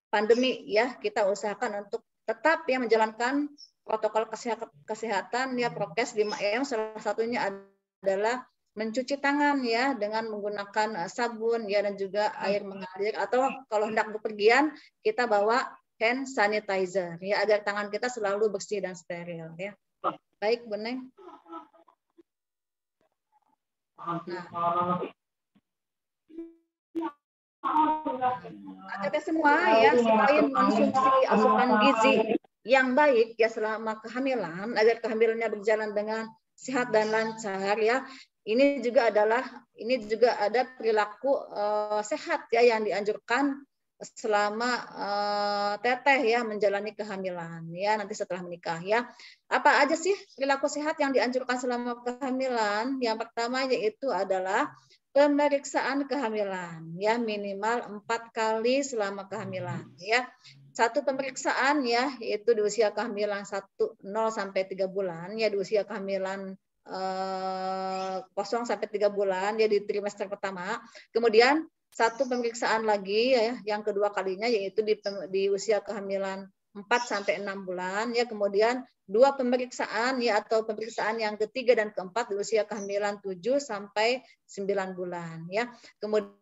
pandemi ya, kita usahakan untuk tetap ya menjalankan protokol kesehatan ya prokes 5M, salah satunya adalah mencuci tangan ya dengan menggunakan sabun ya dan juga air mengalir, atau kalau hendak bepergian kita bawa hand sanitizer ya agar tangan kita selalu bersih dan steril ya. Baik, Bu Neng. Teteh semua ya selain konsumsi asupan gizi yang baik ya selama kehamilan agar kehamilannya berjalan dengan sehat dan lancar ya. Ini juga ada perilaku sehat ya yang dianjurkan selama Teteh ya menjalani kehamilan ya nanti setelah menikah ya. Apa aja sih perilaku sehat yang dianjurkan selama kehamilan? Yang pertama yaitu adalah pemeriksaan kehamilan ya minimal 4 kali selama kehamilan ya. 1 pemeriksaan ya yaitu di usia kehamilan 0 sampai 3 bulan ya, di usia kehamilan 0 sampai 3 bulan ya di trimester pertama. Kemudian 1 pemeriksaan lagi ya yang kedua kalinya yaitu di usia kehamilan 4 sampai 6 bulan ya. Kemudian 2 pemeriksaan ya atau pemeriksaan yang ketiga dan keempat di usia kehamilan 7 sampai 9 bulan ya. Kemudian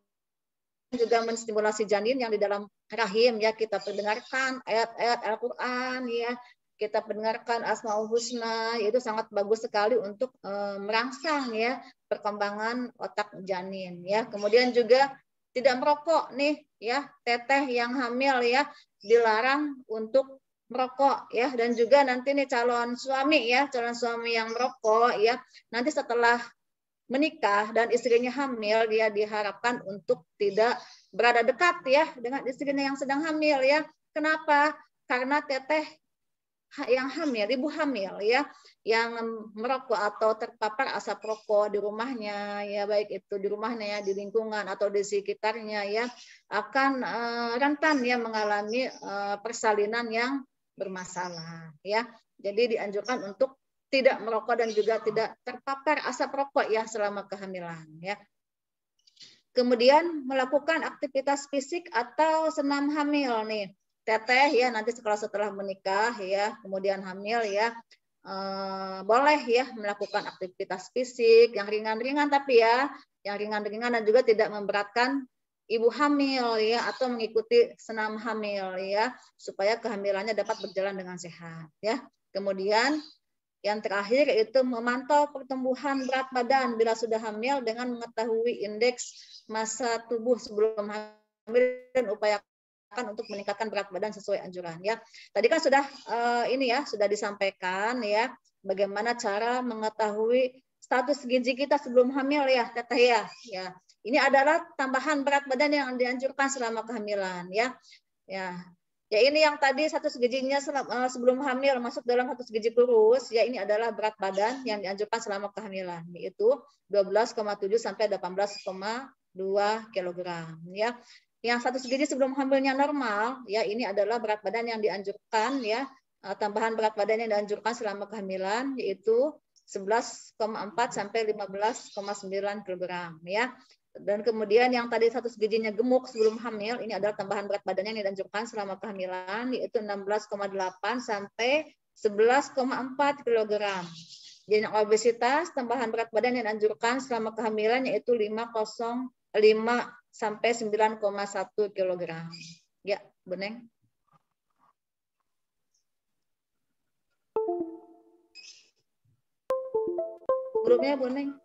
juga menstimulasi janin yang di dalam rahim ya, kita pendengarkan ayat-ayat Al-Qur'an ya. Kita pendengarkan Asmaul Husna, itu sangat bagus sekali untuk merangsang ya perkembangan otak janin ya. Kemudian juga tidak merokok nih ya, Teteh yang hamil ya dilarang untuk merokok ya. Dan juga nanti nih calon suami yang merokok ya nanti setelah menikah dan istrinya hamil dia diharapkan untuk tidak berada dekat ya dengan istrinya yang sedang hamil ya. Kenapa? Karena Teteh yang hamil, ibu hamil ya, yang merokok atau terpapar asap rokok di rumahnya ya, baik itu di rumahnya ya, di lingkungan atau di sekitarnya ya, akan rentan ya mengalami persalinan yang bermasalah ya. Jadi dianjurkan untuk tidak merokok dan juga tidak terpapar asap rokok ya selama kehamilan ya. Kemudian melakukan aktivitas fisik atau senam hamil nih. Teteh ya nanti setelah menikah ya, kemudian hamil ya, boleh ya melakukan aktivitas fisik yang ringan-ringan tapi ya, yang ringan-ringan dan juga tidak memberatkan ibu hamil ya, atau mengikuti senam hamil ya, supaya kehamilannya dapat berjalan dengan sehat ya. Kemudian yang terakhir itu memantau pertumbuhan berat badan bila sudah hamil dengan mengetahui indeks massa tubuh sebelum hamil dan upayakan untuk meningkatkan berat badan sesuai anjuran ya. Tadi kan sudah ini ya sudah disampaikan ya bagaimana cara mengetahui status gizi kita sebelum hamil ya Teteh ya. Ya. Ini adalah tambahan berat badan yang dianjurkan selama kehamilan ya. Ya. Ya ini yang tadi status gizinya sebelum hamil masuk dalam status gizi kurus ya, ini adalah berat badan yang dianjurkan selama kehamilan yaitu 12,7 sampai 18,2 kg ya. Yang status gizi sebelum hamilnya normal ya, ini adalah berat badan yang dianjurkan ya, tambahan berat badan yang dianjurkan selama kehamilan yaitu 11,4 sampai 15,9 kg ya. Dan kemudian yang tadi status gizinya gemuk sebelum hamil, ini adalah tambahan berat badannya yang dianjurkan selama kehamilan, yaitu 16,8 sampai 11,4 kg. Jadi obesitas, tambahan berat badan yang dianjurkan selama kehamilan, yaitu 5,05 sampai 9,1 kg. Ya, Bu Neng. Grupnya Bu Neng.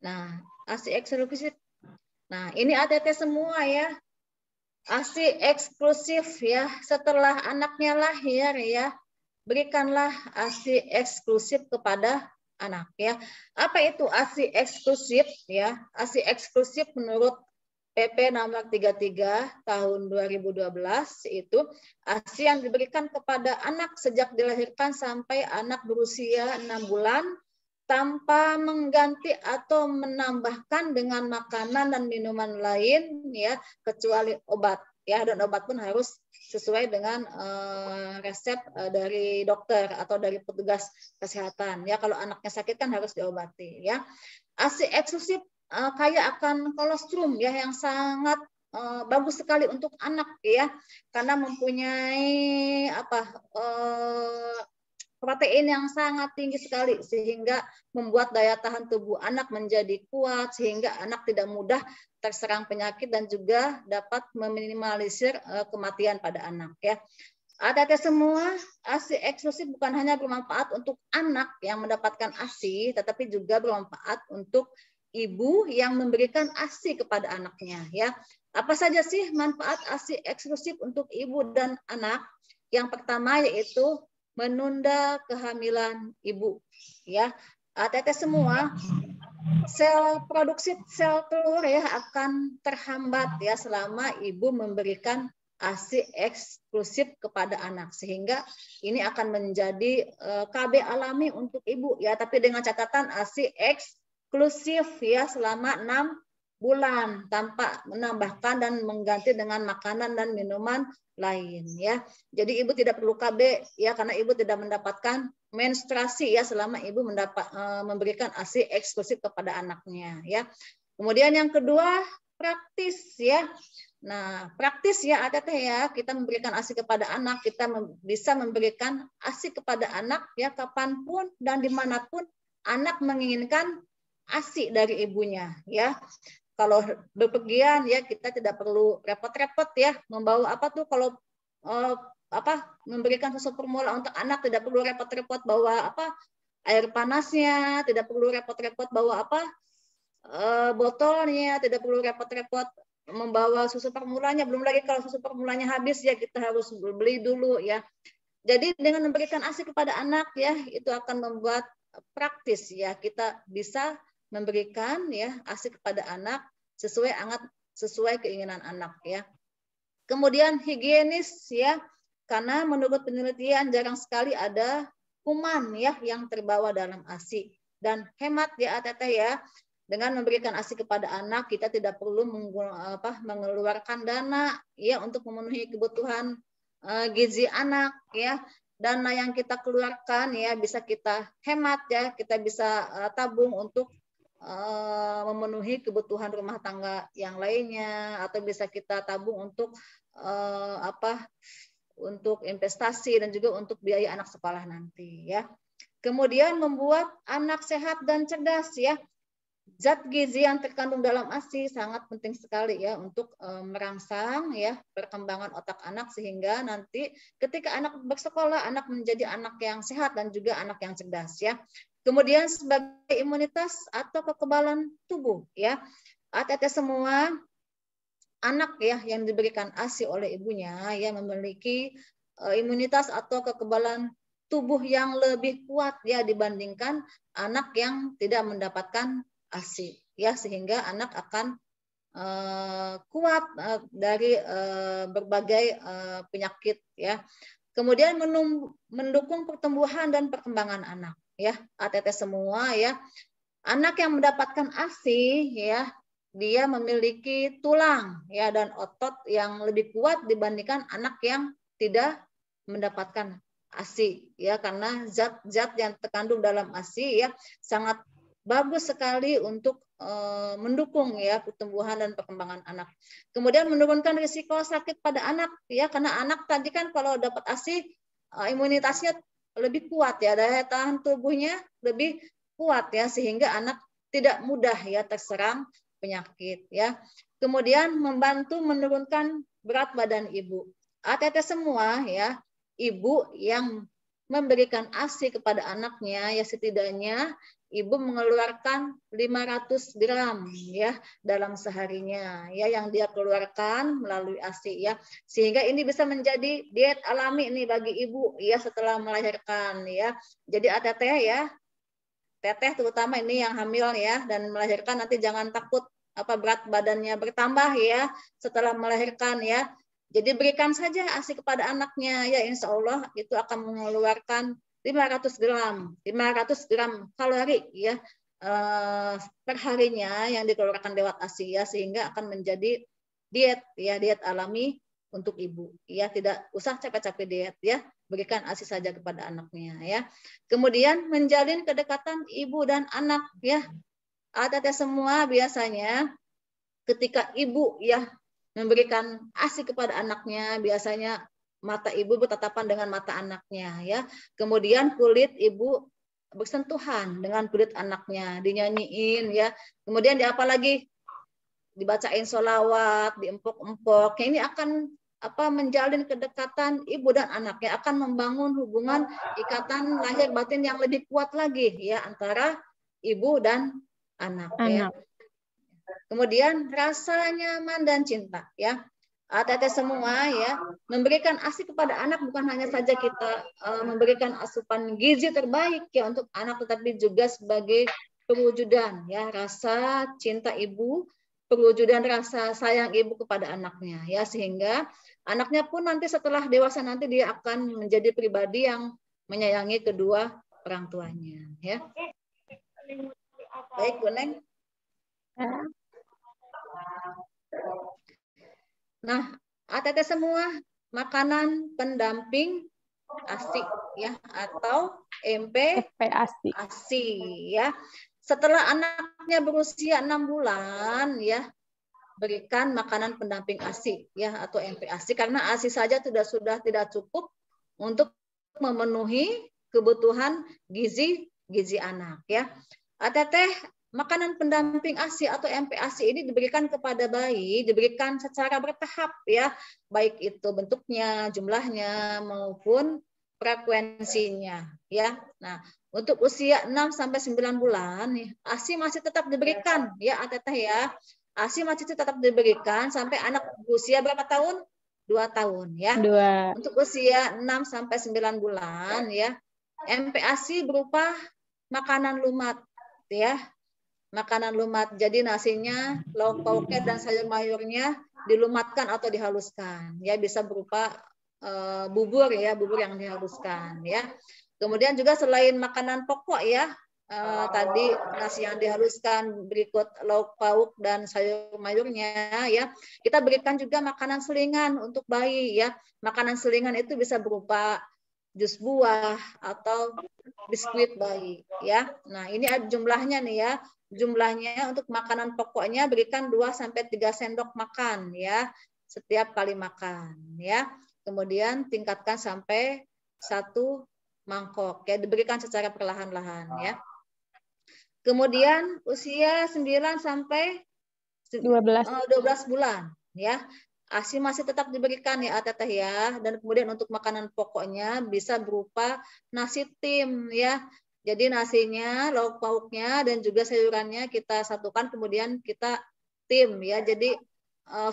Nah, ASI eksklusif. Nah, ini ATT semua ya. ASI eksklusif ya. Setelah anaknya lahir ya, berikanlah ASI eksklusif kepada anak ya. Apa itu ASI eksklusif ya? ASI eksklusif menurut PP nomor 33 tahun 2012 itu ASI yang diberikan kepada anak sejak dilahirkan sampai anak berusia 6 bulan tanpa mengganti atau menambahkan dengan makanan dan minuman lain ya, kecuali obat ya, dan obat pun harus sesuai dengan resep dari dokter atau dari petugas kesehatan ya. Kalau anaknya sakit kan harus diobati ya. ASI eksklusif kaya akan kolostrum ya, yang sangat bagus sekali untuk anak ya, karena mempunyai protein yang sangat tinggi sekali sehingga membuat daya tahan tubuh anak menjadi kuat sehingga anak tidak mudah terserang penyakit dan juga dapat meminimalisir kematian pada anak ya. ATT semua ASI eksklusif bukan hanya bermanfaat untuk anak yang mendapatkan ASI, tetapi juga bermanfaat untuk ibu yang memberikan ASI kepada anaknya ya. Apa saja sih manfaat ASI eksklusif untuk ibu dan anak? Yang pertama yaitu menunda kehamilan ibu ya. ATT semua sel produksi sel telur ya akan terhambat ya selama ibu memberikan ASI eksklusif kepada anak, sehingga ini akan menjadi KB alami untuk ibu ya, tapi dengan catatan ASI eksklusif ya selama 6 bulan tanpa menambahkan dan mengganti dengan makanan dan minuman lain ya. Jadi ibu tidak perlu KB ya, karena ibu tidak mendapatkan menstruasi ya selama ibu memberikan ASI eksklusif kepada anaknya ya. Kemudian yang kedua praktis ya. Nah, praktis ya ATT ya, kita memberikan ASI kepada anak, kita bisa memberikan ASI kepada anak ya kapanpun dan dimanapun anak menginginkan ASI dari ibunya ya. Kalau bepergian ya kita tidak perlu repot-repot ya membawa apa tuh, kalau memberikan susu formula untuk anak tidak perlu repot-repot bawa air panasnya, tidak perlu repot-repot bawa botolnya, tidak perlu repot-repot membawa susu formulanya, belum lagi kalau susu formulanya habis ya kita harus beli dulu ya. Jadi dengan memberikan ASI kepada anak ya itu akan membuat praktis ya, kita bisa memberikan ya ASI kepada anak sesuai keinginan anak ya. Kemudian higienis ya, karena menurut penelitian jarang sekali ada kuman ya yang terbawa dalam ASI, dan hemat ya ATT ya. dengan memberikan ASI kepada anak, kita tidak perlu mengeluarkan dana ya untuk memenuhi kebutuhan gizi anak ya. Dana yang kita keluarkan ya bisa kita hemat ya, kita bisa tabung untuk memenuhi kebutuhan rumah tangga yang lainnya, atau bisa kita tabung untuk untuk investasi dan juga untuk biaya anak sekolah nanti ya. Kemudian membuat anak sehat dan cerdas ya. Zat gizi yang terkandung dalam ASI sangat penting sekali ya untuk merangsang ya perkembangan otak anak, sehingga nanti ketika anak bersekolah anak menjadi anak yang sehat dan juga anak yang cerdas ya. Kemudian sebagai imunitas atau kekebalan tubuh ya. Adik-adik semua, anak ya yang diberikan ASI oleh ibunya ya memiliki imunitas atau kekebalan tubuh yang lebih kuat ya dibandingkan anak yang tidak mendapatkan ASI ya, sehingga anak akan kuat dari berbagai penyakit ya. Kemudian mendukung pertumbuhan dan perkembangan anak ya. ATT semua ya, anak yang mendapatkan ASI ya dia memiliki tulang ya dan otot yang lebih kuat dibandingkan anak yang tidak mendapatkan ASI ya, karena zat-zat yang terkandung dalam ASI ya sangat bagus sekali untuk mendukung ya pertumbuhan dan perkembangan anak. Kemudian menurunkan risiko sakit pada anak ya, karena anak tadi kan kalau dapat ASI imunitasnya lebih kuat ya, daya tahan tubuhnya lebih kuat ya, sehingga anak tidak mudah ya terserang penyakit ya. Kemudian membantu menurunkan berat badan ibu. ATT semua ya, ibu yang memberikan ASI kepada anaknya ya setidaknya ibu mengeluarkan 500 gram ya dalam seharinya ya yang dia keluarkan melalui ASI ya, sehingga ini bisa menjadi diet alami ini bagi ibu ya setelah melahirkan ya. Jadi ATT ya, teteh terutama ini yang hamil ya dan melahirkan, nanti jangan takut berat badannya bertambah ya setelah melahirkan ya. Jadi berikan saja ASI kepada anaknya ya, insya Allah itu akan mengeluarkan 500 gram kalori ya per harinya yang dikeluarkan lewat ASI ya, sehingga akan menjadi diet ya, diet alami untuk ibu ya, tidak usah capek-capek diet ya, berikan ASI saja kepada anaknya ya. Kemudian menjalin kedekatan ibu dan anak ya. ATT semua biasanya ketika ibu ya memberikan ASI kepada anaknya, biasanya mata ibu bertatapan dengan mata anaknya ya. Kemudian kulit ibu bersentuhan dengan kulit anaknya, dinyanyiin ya. Kemudian apalagi dibacain sholawat, diempok-empok. Ini akan menjalin kedekatan ibu dan anaknya, akan membangun hubungan ikatan lahir batin yang lebih kuat lagi ya antara ibu dan anak. Ya. Kemudian rasa nyaman dan cinta ya. ATT semua ya, memberikan ASI kepada anak bukan hanya saja kita memberikan asupan gizi terbaik ya untuk anak, tetapi juga sebagai perwujudan ya rasa cinta ibu, perwujudan rasa sayang ibu kepada anaknya ya, sehingga anaknya pun nanti setelah dewasa nanti dia akan menjadi pribadi yang menyayangi kedua orang tuanya ya. Baik, Bu Neng. Nah, ATT semua makanan pendamping ASI ya atau MPASI ya. Setelah anaknya berusia 6 bulan ya, berikan makanan pendamping ASI ya atau MPASI, karena ASI saja sudah tidak cukup untuk memenuhi kebutuhan gizi anak ya. ATT makanan pendamping ASI atau MPASI ini diberikan kepada bayi, diberikan secara bertahap ya, baik itu bentuknya, jumlahnya maupun frekuensinya ya. Nah, untuk usia 6 sampai 9 bulan ASI masih tetap diberikan ya ATT ya. ASI masih tetap diberikan sampai anak usia berapa tahun? 2 tahun ya. 2. Untuk usia 6 sampai 9 bulan ya. MPASI berupa makanan lumat ya. Makanan lumat, jadi nasinya, lauk pauknya dan sayur mayurnya dilumatkan atau dihaluskan ya, bisa berupa bubur ya, bubur yang dihaluskan ya. Kemudian juga selain makanan pokok ya, tadi nasi yang dihaluskan, berikut lauk pauk dan sayur mayurnya ya. Kita berikan juga makanan selingan untuk bayi ya. Makanan selingan itu bisa berupa jus buah atau biskuit bayi ya. Nah, ini ada jumlahnya nih ya. Jumlahnya untuk makanan pokoknya berikan 2 sampai 3 sendok makan ya setiap kali makan ya. Kemudian tingkatkan sampai 1 mangkok ya, diberikan secara perlahan-lahan ya. Kemudian usia 9 sampai 12 bulan ya. ASI masih tetap diberikan ya Teteh ya. Dan kemudian untuk makanan pokoknya bisa berupa nasi tim ya. Jadi nasinya, lauk pauknya dan juga sayurannya kita satukan kemudian kita tim ya. Jadi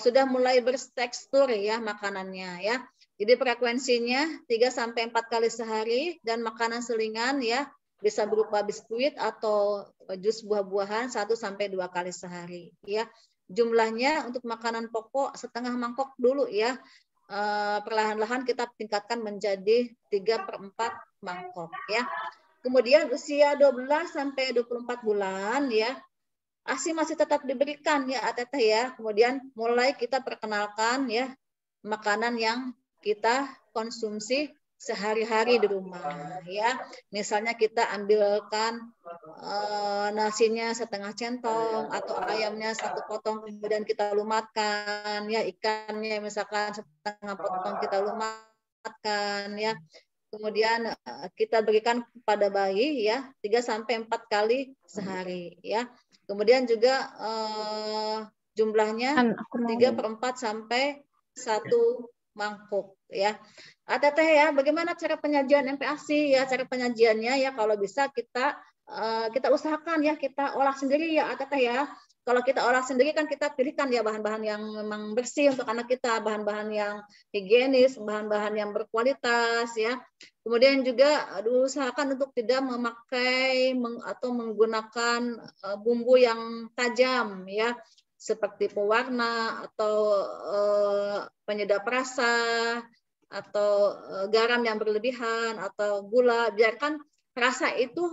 sudah mulai bertekstur ya makanannya ya. Jadi frekuensinya 3 sampai 4 kali sehari dan makanan selingan ya. Bisa berupa biskuit atau jus buah-buahan 1 sampai 2 kali sehari ya. Jumlahnya untuk makanan pokok setengah mangkok dulu ya. Perlahan-lahan kita tingkatkan menjadi 3/4 mangkok ya. Kemudian usia 12 sampai 24 bulan ya. ASI masih tetap diberikan ya Teteh ya. Kemudian mulai kita perkenalkan ya makanan yang kita konsumsi sehari-hari di rumah ya. Misalnya kita ambilkan nasinya setengah centong atau ayamnya 1 potong kemudian kita lumatkan ya, ikannya misalkan setengah potong kita lumatkan ya. Kemudian kita berikan kepada bayi ya 3 sampai 4 kali sehari ya. Kemudian juga jumlahnya 3/4 sampai 1 mangkuk ya. Teteh ya, bagaimana cara penyajian MPASI ya? Cara penyajiannya ya kalau bisa kita usahakan ya kita olah sendiri ya Teteh ya. Kalau kita olah sendiri kan kita pilihkan ya bahan-bahan yang memang bersih untuk anak kita, bahan-bahan yang higienis, bahan-bahan yang berkualitas ya. Kemudian juga diusahakan untuk tidak memakai atau menggunakan bumbu yang tajam ya, seperti pewarna atau penyedap rasa atau garam yang berlebihan atau gula. Biarkan rasa itu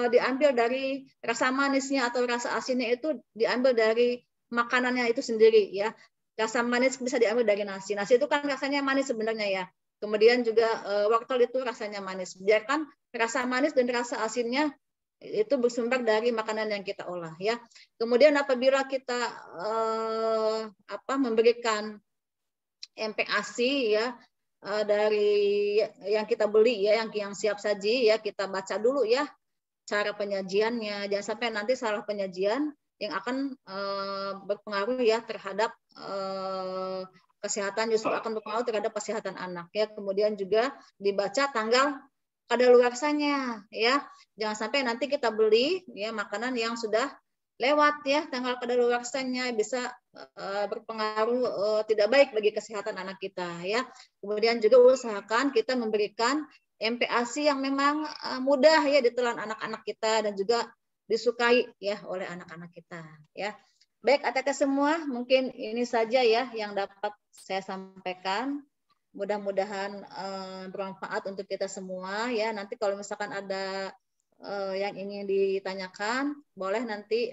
diambil dari rasa manisnya atau rasa asinnya itu diambil dari makanannya itu sendiri ya. Rasa manis bisa diambil dari nasi. Nasi itu kan rasanya manis sebenarnya ya. Kemudian juga wortel itu rasanya manis. Biarkan rasa manis dan rasa asinnya itu bersumber dari makanan yang kita olah ya. Kemudian apabila kita memberikan MPASI ya dari yang kita beli ya, yang siap saji ya, kita baca dulu ya cara penyajiannya. Jangan sampai nanti salah penyajian yang akan berpengaruh ya terhadap kesehatan, justru akan berpengaruh terhadap kesehatan anak ya. Kemudian juga dibaca tanggal kadaluarsanya ya. Jangan sampai nanti kita beli ya makanan yang sudah lewat ya tanggal kadaluarsanya, bisa berpengaruh tidak baik bagi kesehatan anak kita ya. Kemudian juga usahakan kita memberikan MPASI yang memang mudah ya ditelan anak-anak kita dan juga disukai ya oleh anak-anak kita ya. Baik Teteh semua, mungkin ini saja ya yang dapat saya sampaikan. Mudah-mudahan bermanfaat untuk kita semua ya. Nanti kalau misalkan ada yang ingin ditanyakan, boleh nanti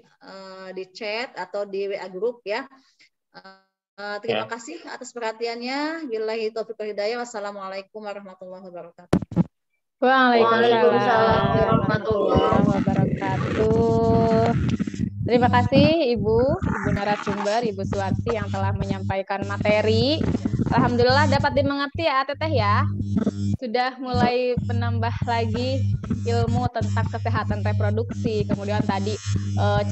di chat atau di WA group ya. Terima kasih atas perhatiannya. Billahi taufiq wal hidayah. Wassalamualaikum warahmatullahi wabarakatuh. Waalaikumsalam warahmatullahi wabarakatuh. Terima kasih Ibu narasumber, Ibu Suwarti yang telah menyampaikan materi. Alhamdulillah dapat dimengerti ya Teteh ya. Sudah mulai menambah lagi ilmu tentang kesehatan reproduksi. Kemudian tadi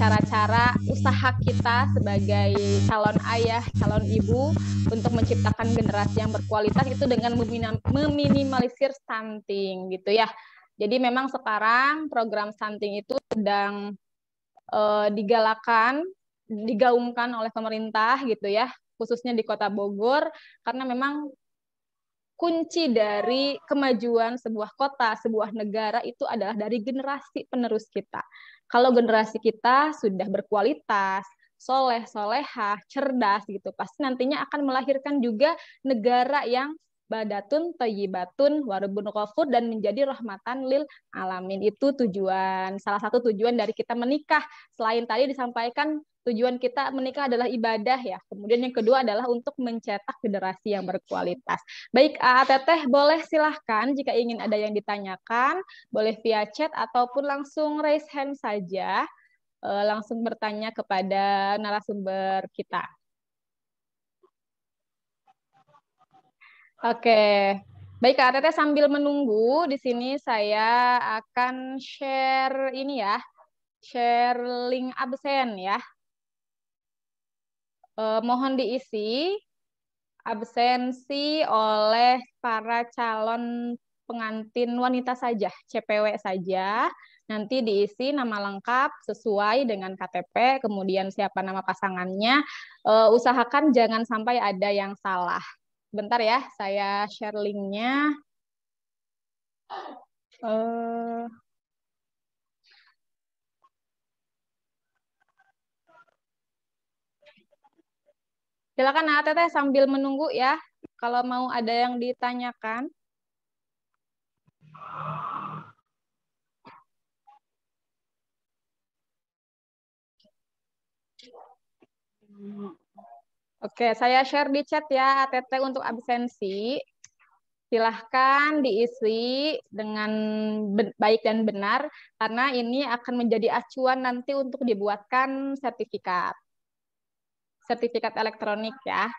cara-cara usaha kita sebagai calon ayah, calon ibu untuk menciptakan generasi yang berkualitas itu dengan meminimalisir stunting gitu ya. Jadi memang sekarang program stunting itu sedang digaungkan oleh pemerintah gitu ya, khususnya di Kota Bogor, karena memang kunci dari kemajuan sebuah kota, sebuah negara itu adalah dari generasi penerus kita. Kalau generasi kita sudah berkualitas, soleh, solehah, cerdas gitu, pasti nantinya akan melahirkan juga negara yang badatun thayyibatun warabun ghafur dan menjadi rahmatan lil alamin. Itu tujuan, salah satu tujuan dari kita menikah. Selain tadi disampaikan tujuan kita menikah adalah ibadah ya. Kemudian yang kedua adalah untuk mencetak generasi yang berkualitas. Baik, Teteh boleh silahkan jika ingin ada yang ditanyakan, boleh via chat ataupun langsung raise hand saja, langsung bertanya kepada narasumber kita. Oke, baik Kak Teteh, sambil menunggu di sini saya akan share ini ya, share link absen ya. Mohon diisi absensi oleh para calon pengantin wanita saja, CPW saja. Nanti diisi nama lengkap sesuai dengan KTP, kemudian siapa nama pasangannya. Usahakan jangan sampai ada yang salah. Bentar ya, saya share linknya. Silakan Teteh sambil menunggu ya, kalau mau ada yang ditanyakan. Oke, saya share di chat ya, Teteh untuk absensi. Silahkan diisi dengan baik dan benar, karena ini akan menjadi acuan nanti untuk dibuatkan sertifikat. Sertifikat elektronik ya.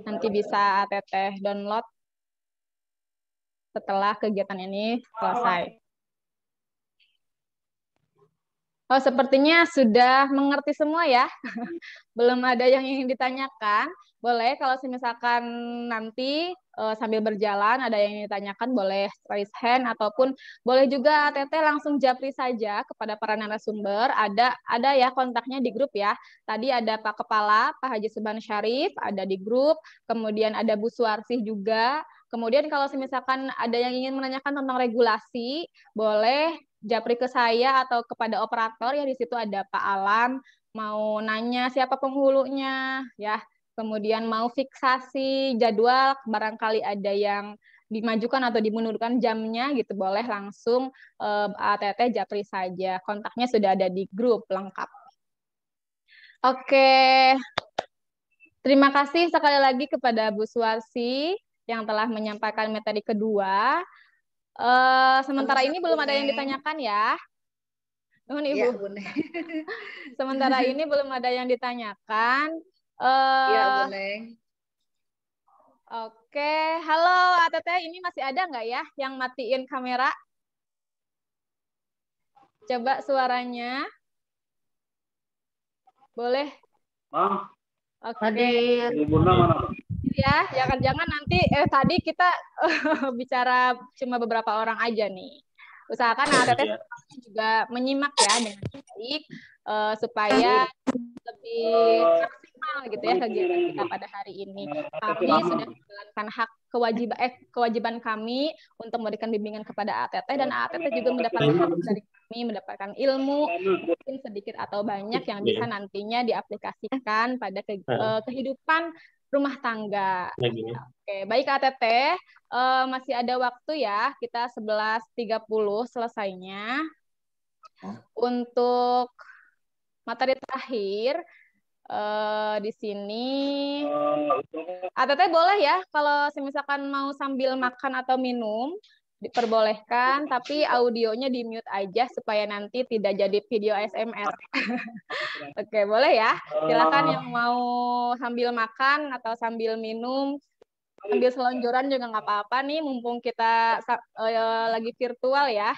Nanti bisa Teteh download setelah kegiatan ini selesai. Oh, sepertinya sudah mengerti semua ya. Belum ada yang ingin ditanyakan. Boleh kalau misalkan nanti sambil berjalan ada yang ingin ditanyakan, boleh raise hand ataupun boleh juga Teteh langsung japri saja kepada para narasumber. Ada ya kontaknya di grup ya. Tadi ada Pak Kepala, Pak Haji Subhan Syarif, ada di grup. Kemudian ada Bu Suarsih juga. Kemudian kalau misalkan ada yang ingin menanyakan tentang regulasi, boleh japri ke saya atau kepada operator ya, di situ ada Pak Alam, mau nanya siapa penghulunya ya, kemudian mau fiksasi jadwal, barangkali ada yang dimajukan atau dimundurkan jamnya gitu, boleh langsung Teteh japri saja, kontaknya sudah ada di grup lengkap. Oke, terima kasih sekali lagi kepada Bu Suarsi yang telah menyampaikan materi kedua. Sementara ini belum ada yang ditanyakan ya. Nuhun Ibu. Ya, Bune. Sementara ini belum ada yang ditanyakan. Ya, Bune. Oke, halo Teteh, ini masih ada nggak ya yang matiin kamera? Coba suaranya. Boleh? Oke. Hadir. Ya, jangan-jangan nanti tadi kita bicara cuma beberapa orang aja nih. Usahakan Teteh juga menyimak ya dengan baik supaya lebih maksimal gitu ya kegiatan kita pada hari ini. Kami sudah menjalankan hak kewajiban kami untuk memberikan bimbingan kepada Teteh, dan Teteh juga mendapatkan hak dari kami mendapatkan ilmu mungkin sedikit atau banyak yang bisa nantinya diaplikasikan pada kehidupan rumah tangga. Oke, baik Teteh, masih ada waktu ya, kita 11.30 selesainya. Untuk materi terakhir di sini, Teteh boleh ya kalau misalkan mau sambil makan atau minum diperbolehkan, tapi audionya di mute aja supaya nanti tidak jadi video ASMR. Oke, boleh ya. Silakan yang mau sambil makan atau sambil minum, sambil selonjoran juga nggak apa-apa nih, mumpung kita lagi virtual ya.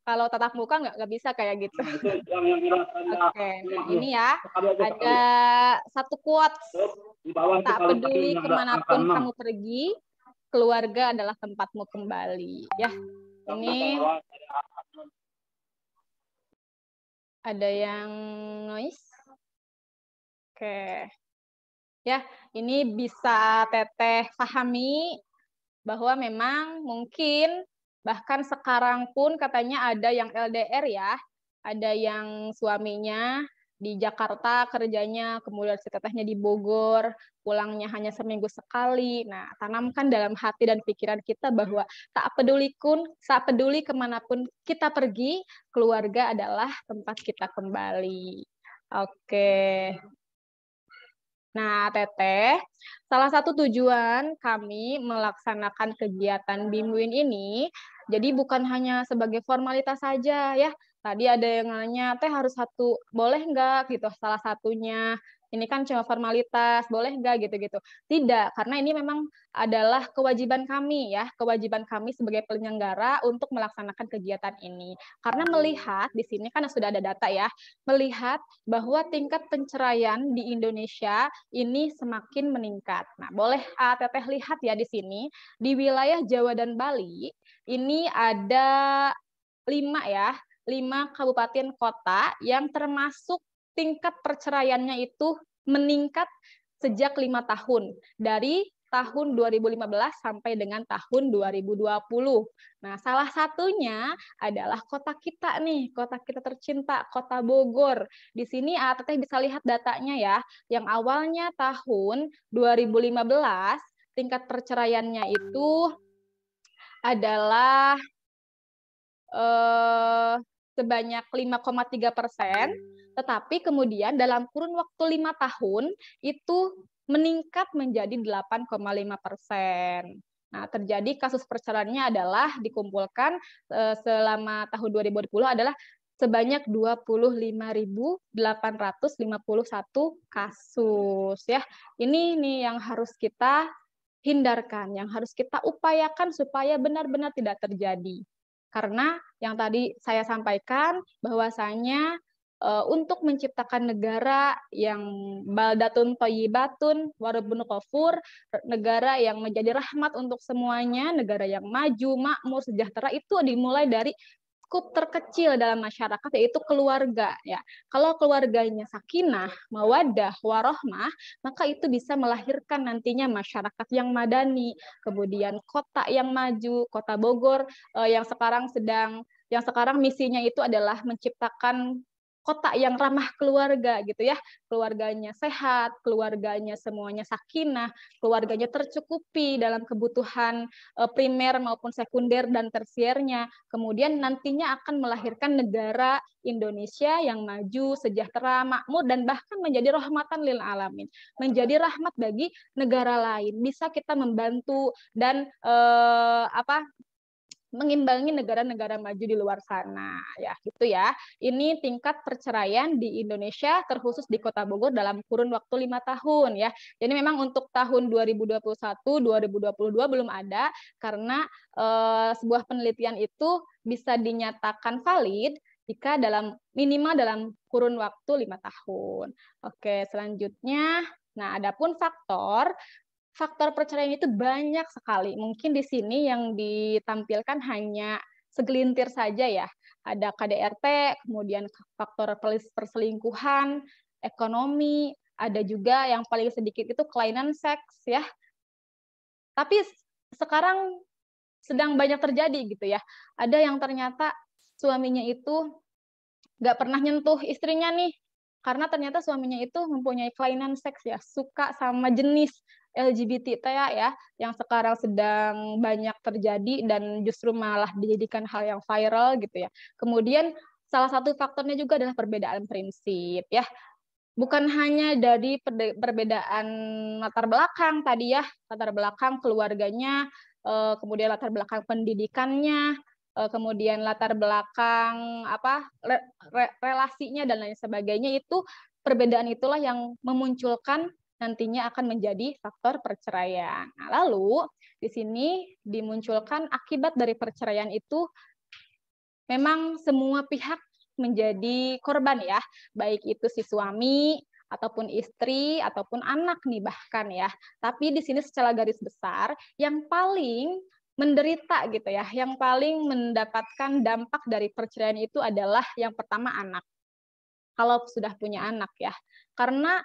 Kalau tatap muka nggak bisa kayak gitu. Oke, nah ini ya, ada satu quotes, tak peduli kemanapun kamu pergi, keluarga adalah tempatmu kembali. Ya, ini ada yang noise. Oke, ya, ini bisa Teteh pahami bahwa memang mungkin bahkan sekarang pun katanya ada yang LDR ya, ada yang suaminya di Jakarta kerjanya, kemudian si tetehnya di Bogor, pulangnya hanya seminggu sekali. Nah, tanamkan dalam hati dan pikiran kita bahwa tak peduli kemanapun kita pergi, keluarga adalah tempat kita kembali. Oke. Nah, Teteh, salah satu tujuan kami melaksanakan kegiatan BIMWIN ini, jadi bukan hanya sebagai formalitas saja ya. Tadi ada yang nanya, Teh harus satu, boleh nggak gitu salah satunya. Ini kan cuma formalitas, boleh nggak gitu-gitu. Tidak, karena ini memang adalah kewajiban kami ya, kewajiban kami sebagai penyelenggara untuk melaksanakan kegiatan ini. Karena melihat, di sini kan sudah ada data ya, melihat bahwa tingkat perceraian di Indonesia ini semakin meningkat. Nah, boleh Teteh lihat ya di sini, di wilayah Jawa dan Bali, ini ada 5 kabupaten kota yang termasuk tingkat perceraiannya itu meningkat sejak 5 tahun, dari tahun 2015 sampai dengan tahun 2020. Nah, salah satunya adalah kota kita nih, kota kita tercinta, Kota Bogor. Di sini Teteh bisa lihat datanya ya, yang awalnya tahun 2015 tingkat perceraiannya itu adalah sebanyak 5,3%, tetapi kemudian dalam kurun waktu 5 tahun itu meningkat menjadi 8,5%. Nah, terjadi kasus perceraiannya adalah dikumpulkan selama tahun 2020 adalah sebanyak 25.851 kasus ya. Ini nih yang harus kita hindarkan, yang harus kita upayakan supaya benar-benar tidak terjadi. Karena yang tadi saya sampaikan bahwasanya untuk menciptakan negara yang baldatun thayyibatun warabun ghafur, negara yang menjadi rahmat untuk semuanya, negara yang maju, makmur, sejahtera, itu dimulai dari skup terkecil dalam masyarakat, yaitu keluarga ya. Kalau keluarganya sakinah, mawaddah, warohmah, maka itu bisa melahirkan nantinya masyarakat yang madani, kemudian kota yang maju, Kota Bogor yang sekarang misinya itu adalah menciptakan kota yang ramah keluarga gitu ya, keluarganya sehat, keluarganya semuanya sakinah, keluarganya tercukupi dalam kebutuhan primer maupun sekunder dan tersiernya. Kemudian nantinya akan melahirkan negara Indonesia yang maju, sejahtera, makmur, dan bahkan menjadi rahmatan lil alamin, menjadi rahmat bagi negara lain. Bisa kita membantu dan mengimbangi negara-negara maju di luar sana ya gitu ya. Ini tingkat perceraian di Indonesia terkhusus di Kota Bogor dalam kurun waktu 5 tahun ya. Jadi memang untuk tahun 2021 2022 belum ada, karena sebuah penelitian itu bisa dinyatakan valid jika minimal dalam kurun waktu 5 tahun. Oke, selanjutnya, nah adapun faktor perceraian itu banyak sekali. Mungkin di sini yang ditampilkan hanya segelintir saja ya. Ada KDRT, kemudian faktor perselingkuhan, ekonomi, ada juga yang paling sedikit itu kelainan seks ya. Tapi sekarang sedang banyak terjadi gitu ya. Ada yang ternyata suaminya itu nggak pernah nyentuh istrinya nih, karena ternyata suaminya itu mempunyai kelainan seks ya, suka sama jenis LGBT ya, yang sekarang sedang banyak terjadi dan justru malah dijadikan hal yang viral gitu ya. Kemudian salah satu faktornya juga adalah perbedaan prinsip ya. Bukan hanya dari perbedaan latar belakang tadi ya, latar belakang keluarganya, kemudian latar belakang pendidikannya, kemudian latar belakang relasinya dan lain sebagainya, itu perbedaan itulah yang memunculkan nantinya akan menjadi faktor perceraian. Nah, lalu di sini dimunculkan akibat dari perceraian itu memang semua pihak menjadi korban ya, baik itu si suami ataupun istri ataupun anak nih bahkan ya. Tapi di sini secara garis besar yang paling menderita gitu ya, yang paling mendapatkan dampak dari perceraian itu adalah yang pertama anak. Kalau sudah punya anak ya, karena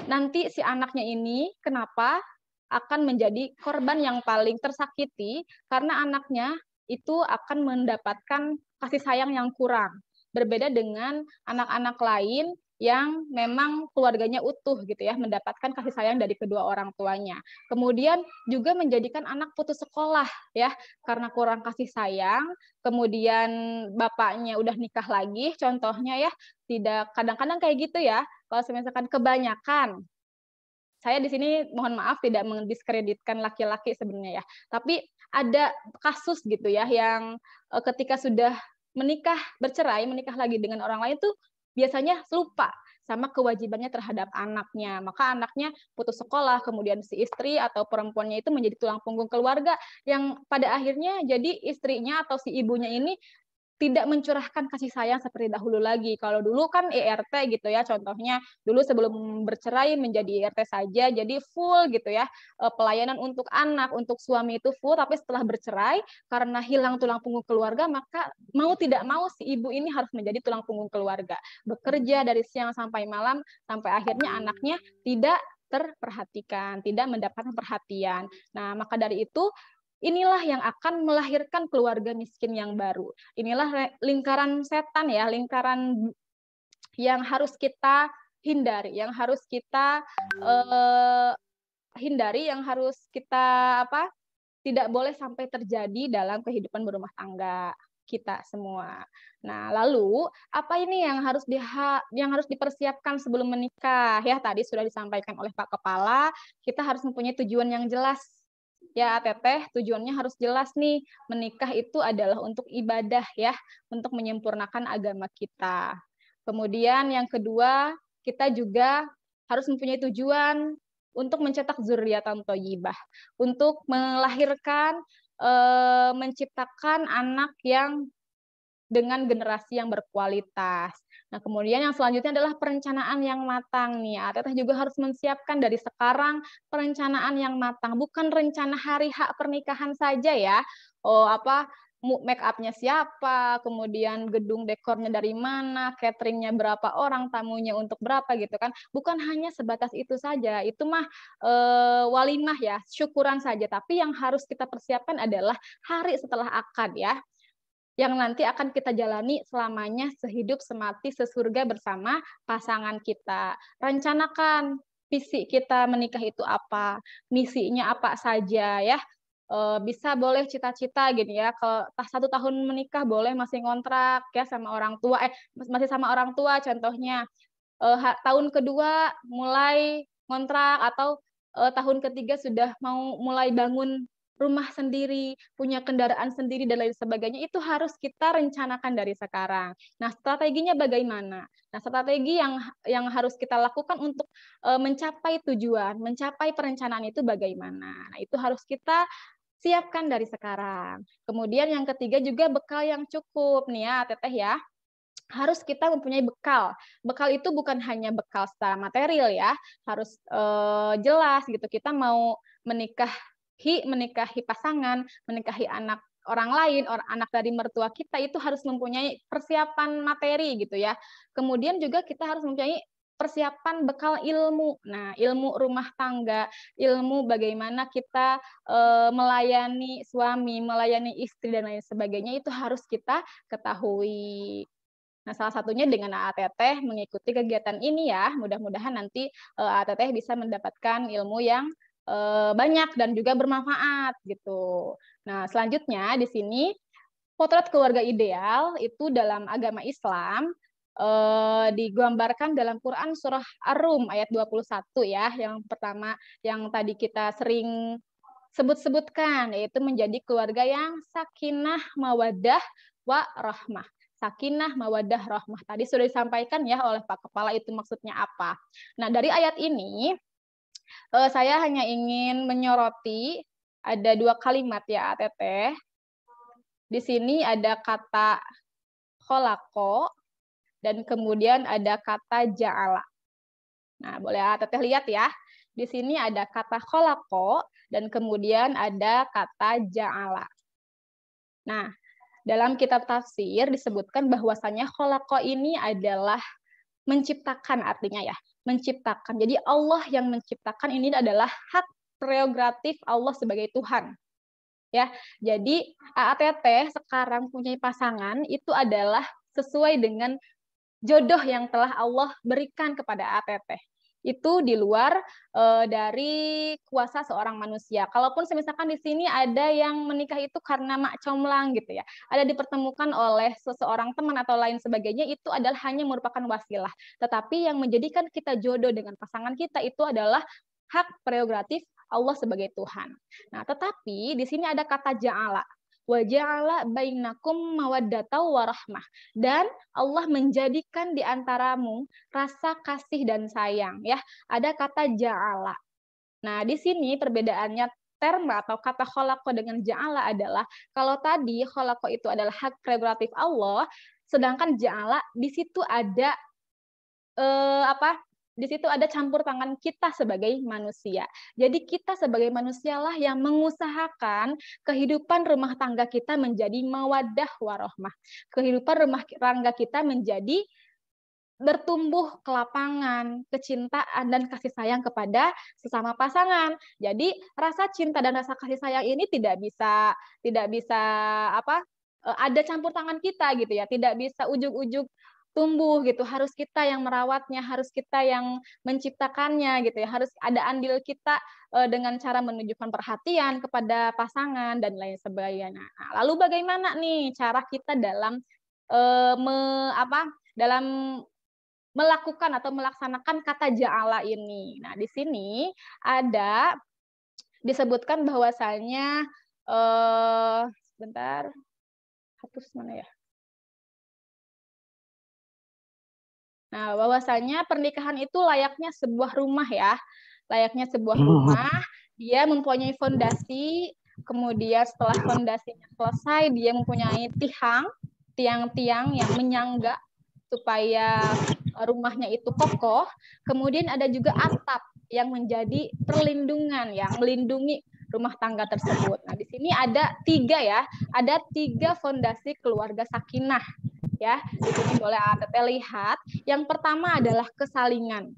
nanti si anaknya ini kenapa akan menjadi korban yang paling tersakiti, karena anaknya itu akan mendapatkan kasih sayang yang kurang. Berbeda dengan anak-anak lain yang memang keluarganya utuh gitu ya, mendapatkan kasih sayang dari kedua orang tuanya. Kemudian juga menjadikan anak putus sekolah ya, karena kurang kasih sayang, kemudian bapaknya udah nikah lagi, contohnya ya, tidak, kadang-kadang kayak gitu ya, kalau misalkan kebanyakan, saya di sini mohon maaf tidak mendiskreditkan laki-laki sebenarnya ya, tapi ada kasus gitu ya, yang ketika sudah menikah, bercerai, menikah lagi dengan orang lain tuh biasanya lupa sama kewajibannya terhadap anaknya. Maka anaknya putus sekolah, kemudian si istri atau perempuannya itu menjadi tulang punggung keluarga yang pada akhirnya jadi istrinya atau si ibunya ini tidak mencurahkan kasih sayang seperti dahulu lagi. Kalau dulu kan ERT gitu ya, contohnya dulu sebelum bercerai menjadi ERT saja, jadi full gitu ya, pelayanan untuk anak, untuk suami itu full, tapi setelah bercerai, karena hilang tulang punggung keluarga, maka mau tidak mau si ibu ini harus menjadi tulang punggung keluarga. Bekerja dari siang sampai malam, sampai akhirnya anaknya tidak terperhatikan, tidak mendapatkan perhatian. Nah, maka dari itu, inilah yang akan melahirkan keluarga miskin yang baru. Inilah lingkaran setan ya, lingkaran yang harus kita hindari, yang harus kita hindari, yang harus kita tidak boleh sampai terjadi dalam kehidupan berumah tangga kita semua. Nah, lalu apa ini yang harus dipersiapkan sebelum menikah? Ya, tadi sudah disampaikan oleh Pak Kepala, kita harus mempunyai tujuan yang jelas. Ya, Teteh, tujuannya harus jelas nih. Menikah itu adalah untuk ibadah ya, untuk menyempurnakan agama kita. Kemudian yang kedua, kita juga harus mempunyai tujuan untuk mencetak zuriatan thayyibah, untuk melahirkan, menciptakan anak yang dengan generasi yang berkualitas. Nah, kemudian yang selanjutnya adalah perencanaan yang matang nih. Teteh juga harus menyiapkan dari sekarang perencanaan yang matang, bukan rencana hari H pernikahan saja ya. Make up-nya siapa, kemudian gedung dekornya dari mana, cateringnya berapa orang, tamunya untuk berapa gitu kan. Bukan hanya sebatas itu saja, itu mah walimah ya, syukuran saja. Tapi yang harus kita persiapkan adalah hari setelah akad ya, yang nanti akan kita jalani selamanya sehidup semati sesurga bersama pasangan kita. Rencanakan visi kita menikah itu apa, misinya apa saja ya. Bisa boleh cita-cita gini ya, kalau 1 tahun menikah boleh masih ngontrak ya sama orang tua, masih sama orang tua contohnya. Tahun kedua mulai ngontrak atau tahun ketiga sudah mau mulai bangun rumah sendiri, punya kendaraan sendiri, dan lain sebagainya, itu harus kita rencanakan dari sekarang. Nah, strateginya bagaimana? Nah, strategi yang harus kita lakukan untuk mencapai tujuan, mencapai perencanaan itu bagaimana? Nah, itu harus kita siapkan dari sekarang. Kemudian yang ketiga juga bekal yang cukup nih ya, Teteh ya. Harus kita mempunyai bekal. Bekal itu bukan hanya bekal secara material ya, harus jelas gitu. Kita mau menikahi pasangan, menikahi anak orang lain, anak dari mertua kita, itu harus mempunyai persiapan materi gitu ya. Kemudian juga kita harus mempunyai persiapan bekal ilmu. Nah, ilmu rumah tangga, ilmu bagaimana kita melayani suami, melayani istri, dan lain sebagainya, itu harus kita ketahui. Nah, salah satunya dengan Teteh mengikuti kegiatan ini ya. Mudah-mudahan nanti Teteh bisa mendapatkan ilmu yang banyak dan juga bermanfaat gitu. Nah, selanjutnya di sini potret keluarga ideal itu dalam agama Islam digambarkan dalam Quran surah Ar-Rum ayat 21 ya. Yang pertama yang tadi kita sering sebut-sebutkan, yaitu menjadi keluarga yang sakinah, mawaddah, wa rahmah. Sakinah, mawaddah, rahmah. Tadi sudah disampaikan ya oleh Pak Kepala itu maksudnya apa. Nah, dari ayat ini saya hanya ingin menyoroti ada 2 kalimat ya, Teteh. Di sini ada kata kholako dan kemudian ada kata ja'ala. Nah, boleh Teteh lihat ya. Di sini ada kata kholako dan kemudian ada kata ja'ala. Nah, dalam kitab tafsir disebutkan bahwasanya kholako ini adalah menciptakan, artinya ya, menciptakan. Jadi Allah yang menciptakan, ini adalah hak prerogatif Allah sebagai Tuhan. Ya, jadi Teteh sekarang punya pasangan itu adalah sesuai dengan jodoh yang telah Allah berikan kepada ATT. Itu di luar dari kuasa seorang manusia. Kalaupun misalkan di sini ada yang menikah itu karena mak comlang gitu ya, ada dipertemukan oleh seseorang teman atau lain sebagainya, itu adalah hanya merupakan wasilah. Tetapi yang menjadikan kita jodoh dengan pasangan kita itu adalah hak prerogatif Allah sebagai Tuhan. Nah, tetapi di sini ada kata ja'ala. Wa ja'ala bainakum mawaddata warahmah. Dan Allah menjadikan di antaramu rasa kasih dan sayang, ya. Ada kata ja'ala. Nah, di sini perbedaannya term atau kata khalaqa dengan ja'ala adalah kalau tadi khalaqa itu adalah hak prerogatif Allah, sedangkan ja'ala di situ ada di situ ada campur tangan kita sebagai manusia. Jadi kita sebagai manusialah yang mengusahakan kehidupan rumah tangga kita menjadi mawaddah warahmah. Kehidupan rumah tangga kita menjadi bertumbuh kelapangan, kecintaan dan kasih sayang kepada sesama pasangan. Jadi rasa cinta dan rasa kasih sayang ini tidak bisa ada campur tangan kita gitu ya. Tidak bisa ujug-ujug tumbuh gitu, harus kita yang merawatnya, harus kita yang menciptakannya gitu ya, harus ada andil kita dengan cara menunjukkan perhatian kepada pasangan dan lain sebagainya. Nah, lalu bagaimana nih cara kita dalam dalam melakukan atau melaksanakan kata ja'ala ini? Nah, di sini ada disebutkan bahwasanya sebentar, hapus mana ya? Nah, bahwasanya pernikahan itu layaknya sebuah rumah ya. Layaknya sebuah rumah, dia mempunyai fondasi, kemudian setelah fondasinya selesai, dia mempunyai tiang-tiang yang menyangga supaya rumahnya itu kokoh. Kemudian ada juga atap yang menjadi perlindungan, yang melindungi rumah tangga tersebut. Nah, di sini ada 3 ya. Ada 3 fondasi keluarga sakinah. Ya, di sini boleh ATT lihat. Yang pertama adalah kesalingan.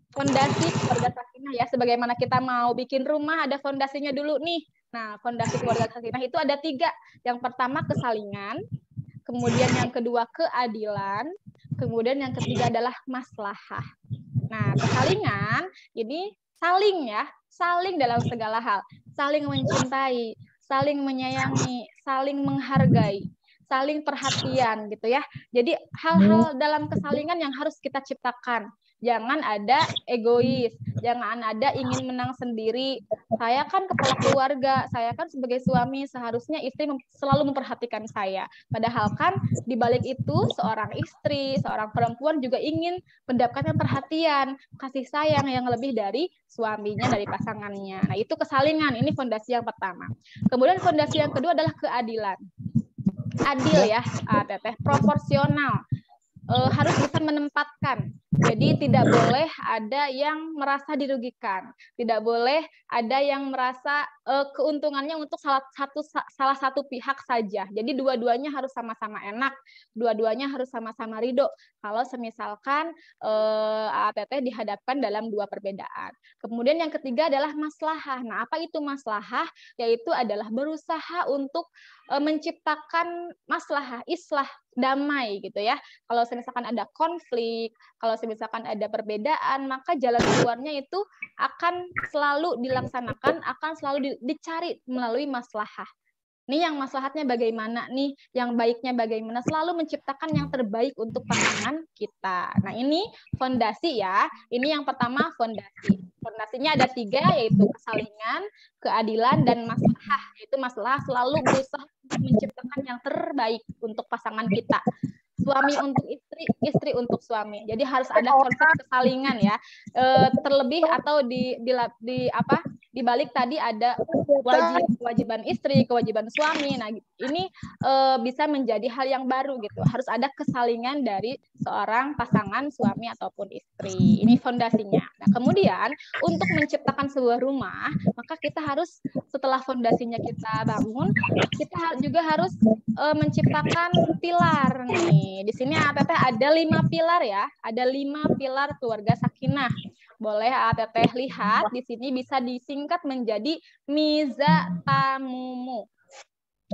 Fondasi keluarga sakinah ya, sebagaimana kita mau bikin rumah ada fondasinya dulu nih. Nah, fondasi keluarga sakinah itu ada 3. Yang pertama kesalingan, kemudian yang kedua keadilan, kemudian yang ketiga adalah maslahah. Nah, kesalingan ini saling ya, saling dalam segala hal, saling mencintai, saling menyayangi, saling menghargai, saling perhatian gitu ya. Jadi hal-hal dalam kesalingan yang harus kita ciptakan. Jangan ada egois, jangan ada ingin menang sendiri. Saya kan kepala keluarga, saya kan sebagai suami seharusnya istri selalu memperhatikan saya. Padahal kan di balik itu seorang istri, seorang perempuan juga ingin mendapatkan perhatian, kasih sayang yang lebih dari suaminya, dari pasangannya. Nah, itu kesalingan, ini fondasi yang pertama. Kemudian fondasi yang kedua adalah keadilan. Adil ya, Teteh, proporsional, harus bisa menempatkan. Jadi tidak boleh ada yang merasa dirugikan, tidak boleh ada yang merasa keuntungannya untuk salah satu pihak saja. Jadi dua-duanya harus sama-sama enak, dua-duanya harus sama-sama ridho. Kalau semisalkan ATT dihadapkan dalam 2 perbedaan. Kemudian yang ketiga adalah maslahah. Nah, apa itu maslahah? Yaitu adalah berusaha untuk menciptakan maslahah, islah, damai gitu ya. Kalau misalkan ada konflik, kalau misalkan ada perbedaan, maka jalan keluarnya itu akan selalu dilaksanakan, akan selalu dicari melalui maslahah. Nih yang maslahatnya bagaimana nih, yang baiknya bagaimana, selalu menciptakan yang terbaik untuk pasangan kita. Nah, ini fondasi ya. Ini yang pertama fondasi. Fondasinya ada 3, yaitu kesalingan, keadilan, dan maslahah. Yaitu maslahah selalu berusaha menciptakan yang terbaik untuk pasangan kita. Suami untuk istri, istri untuk suami. Jadi harus ada konsep kesalingan ya. Terlebih atau di balik tadi ada kewajiban istri, kewajiban suami. Nah, ini bisa menjadi hal yang baru gitu. Harus ada kesalingan dari seorang pasangan suami ataupun istri. Ini fondasinya. Nah, kemudian untuk menciptakan sebuah rumah, maka kita harus setelah fondasinya kita bangun, kita juga harus menciptakan pilar nih. Di sini ATT ada 5 pilar ya. Ada 5 pilar keluarga sakinah. Boleh ATT lihat di sini bisa disingkat menjadi mizatamumu.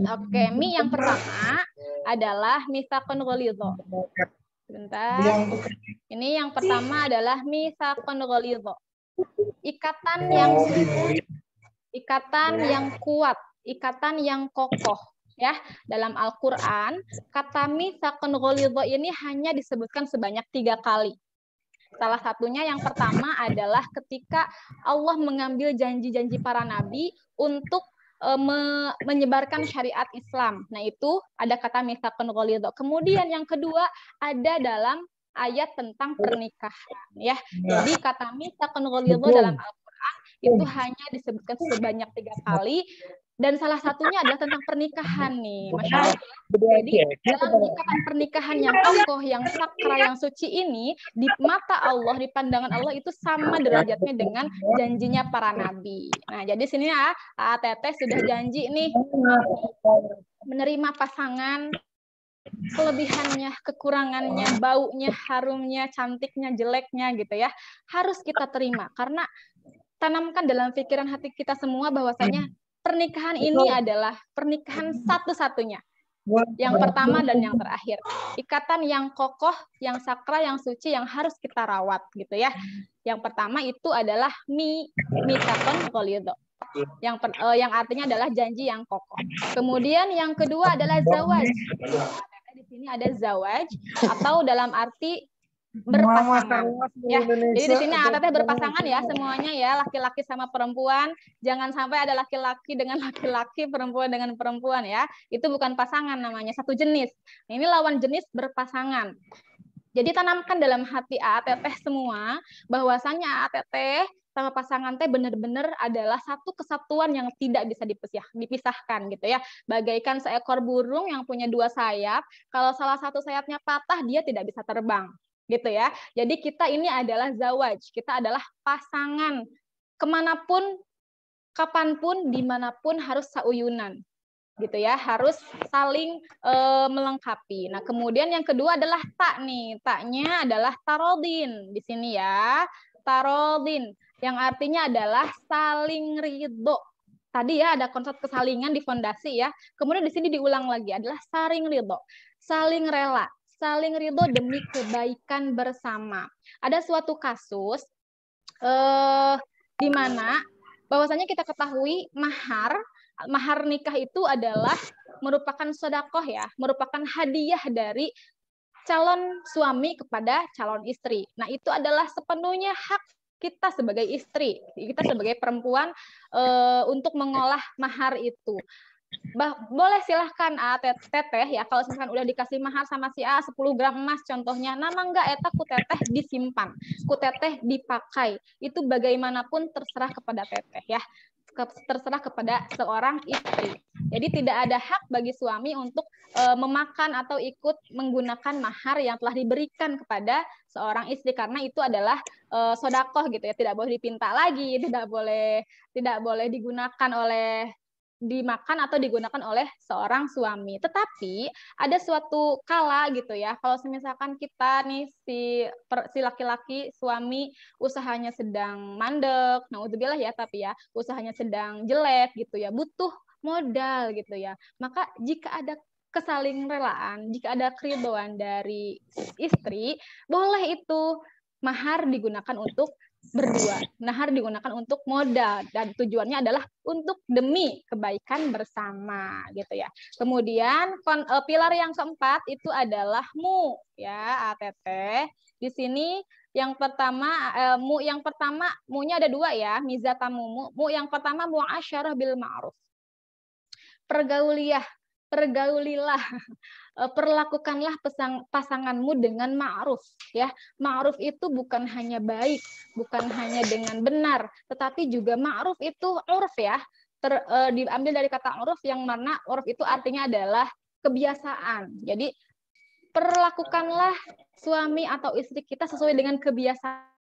Oke, yang pertama adalah mitsaqun ghalidho. Sebentar. Sebentar. Ini yang pertama adalah mitsaqun ghalidha. Ikatan yang suci, ikatan yang kuat, ikatan yang kokoh. Ya, dalam Al-Qur'an kata mitsaqun ghalidha ini hanya disebutkan sebanyak 3 kali. Salah satunya yang pertama adalah ketika Allah mengambil janji-janji para nabi untuk menyebarkan syariat Islam. Nah, itu ada kata mitsaqun ghalidha. Kemudian yang kedua ada dalam ayat tentang pernikahan, ya. Jadi kata mitsaqun ghalidha dalam Al-Qur'an itu hanya disebutkan sebanyak 3 kali. Dan salah satunya adalah tentang pernikahan nih, Masya Allah. Jadi dalam ikatan pernikahan yang kokoh, yang sakral, yang suci ini, di mata Allah, di pandangan Allah itu sama derajatnya dengan janjinya para nabi. Nah, jadi sini ya, Teteh sudah janji nih menerima pasangan, kelebihannya, kekurangannya, baunya, harumnya, cantiknya, jeleknya gitu ya. Harus kita terima, karena tanamkan dalam pikiran hati kita semua bahwasanya pernikahan ini adalah pernikahan satu-satunya. Yang pertama dan yang terakhir. Ikatan yang kokoh, yang sakral, yang suci, yang harus kita rawat gitu ya. Yang pertama itu adalah mitsaqun ghalidha. Yang artinya adalah janji yang kokoh. Kemudian yang kedua adalah zawaj. Di sini ada zawaj atau dalam arti berpasangan ya. Jadi di sini Teteh berpasangan ya semuanya ya, laki-laki sama perempuan. Jangan sampai ada laki-laki dengan laki-laki, perempuan dengan perempuan ya. Itu bukan pasangan namanya, satu jenis. Ini lawan jenis berpasangan. Jadi tanamkan dalam hati Teteh semua bahwasanya Teteh sama pasangan teh benar-benar adalah satu kesatuan yang tidak bisa dipisahkan gitu ya. Bagaikan seekor burung yang punya 2 sayap, kalau salah satu sayapnya patah dia tidak bisa terbang. Gitu ya. Jadi kita ini adalah zawaj, kita adalah pasangan. Kemanapun, kapanpun, dimanapun harus sauyunan. Gitu ya, harus saling melengkapi. Nah, kemudian yang kedua adalah tak nih. Taknya adalah tarodin di sini ya. Tarodin yang artinya adalah saling ridho. Tadi ya ada konsep kesalingan di fondasi ya. Kemudian di sini diulang lagi adalah saling ridho, saling rela. Saling ridho demi kebaikan bersama. Ada suatu kasus di mana bahwasanya kita ketahui mahar nikah itu adalah merupakan sedekah ya, merupakan hadiah dari calon suami kepada calon istri. Nah, itu adalah sepenuhnya hak kita sebagai istri, kita sebagai perempuan untuk mengolah mahar itu. Boleh silahkan Teteh ya, kalau misalkan udah dikasih mahar sama si A 10 gram emas contohnya, nama enggak eta ku Teteh disimpan, ku Teteh dipakai. Itu bagaimanapun terserah kepada Teteh ya. Terserah kepada seorang istri. Jadi tidak ada hak bagi suami untuk memakan atau ikut menggunakan mahar yang telah diberikan kepada seorang istri, karena itu adalah sedekah gitu ya, tidak boleh dipinta lagi, tidak boleh digunakan dimakan atau digunakan oleh seorang suami. Tetapi ada suatu kala gitu ya, kalau misalkan kita nih si laki-laki suami usahanya sedang mandek, naudzubillah ya, tapi ya usahanya sedang jelek gitu ya, butuh modal gitu ya. Maka jika ada kesaling relaan, jika ada keridhaan dari istri, boleh itu mahar digunakan untuk berdua. Mahar digunakan untuk modal dan tujuannya adalah untuk demi kebaikan bersama gitu ya. Kemudian pilar yang keempat itu adalah mu ya, Teteh. Di sini yang pertama mu-nya ada 2 ya, mizatamu. Mu yang pertama muasyarah bil ma'ruf. Pergaulilah, perlakukanlah pasanganmu dengan ma'ruf ya. Ma'ruf itu bukan hanya baik, bukan hanya dengan benar, tetapi juga ma'ruf itu urf ya. Diambil dari kata urf yang mana urf itu artinya adalah kebiasaan. Jadi perlakukanlah suami atau istri kita sesuai dengan kebiasaan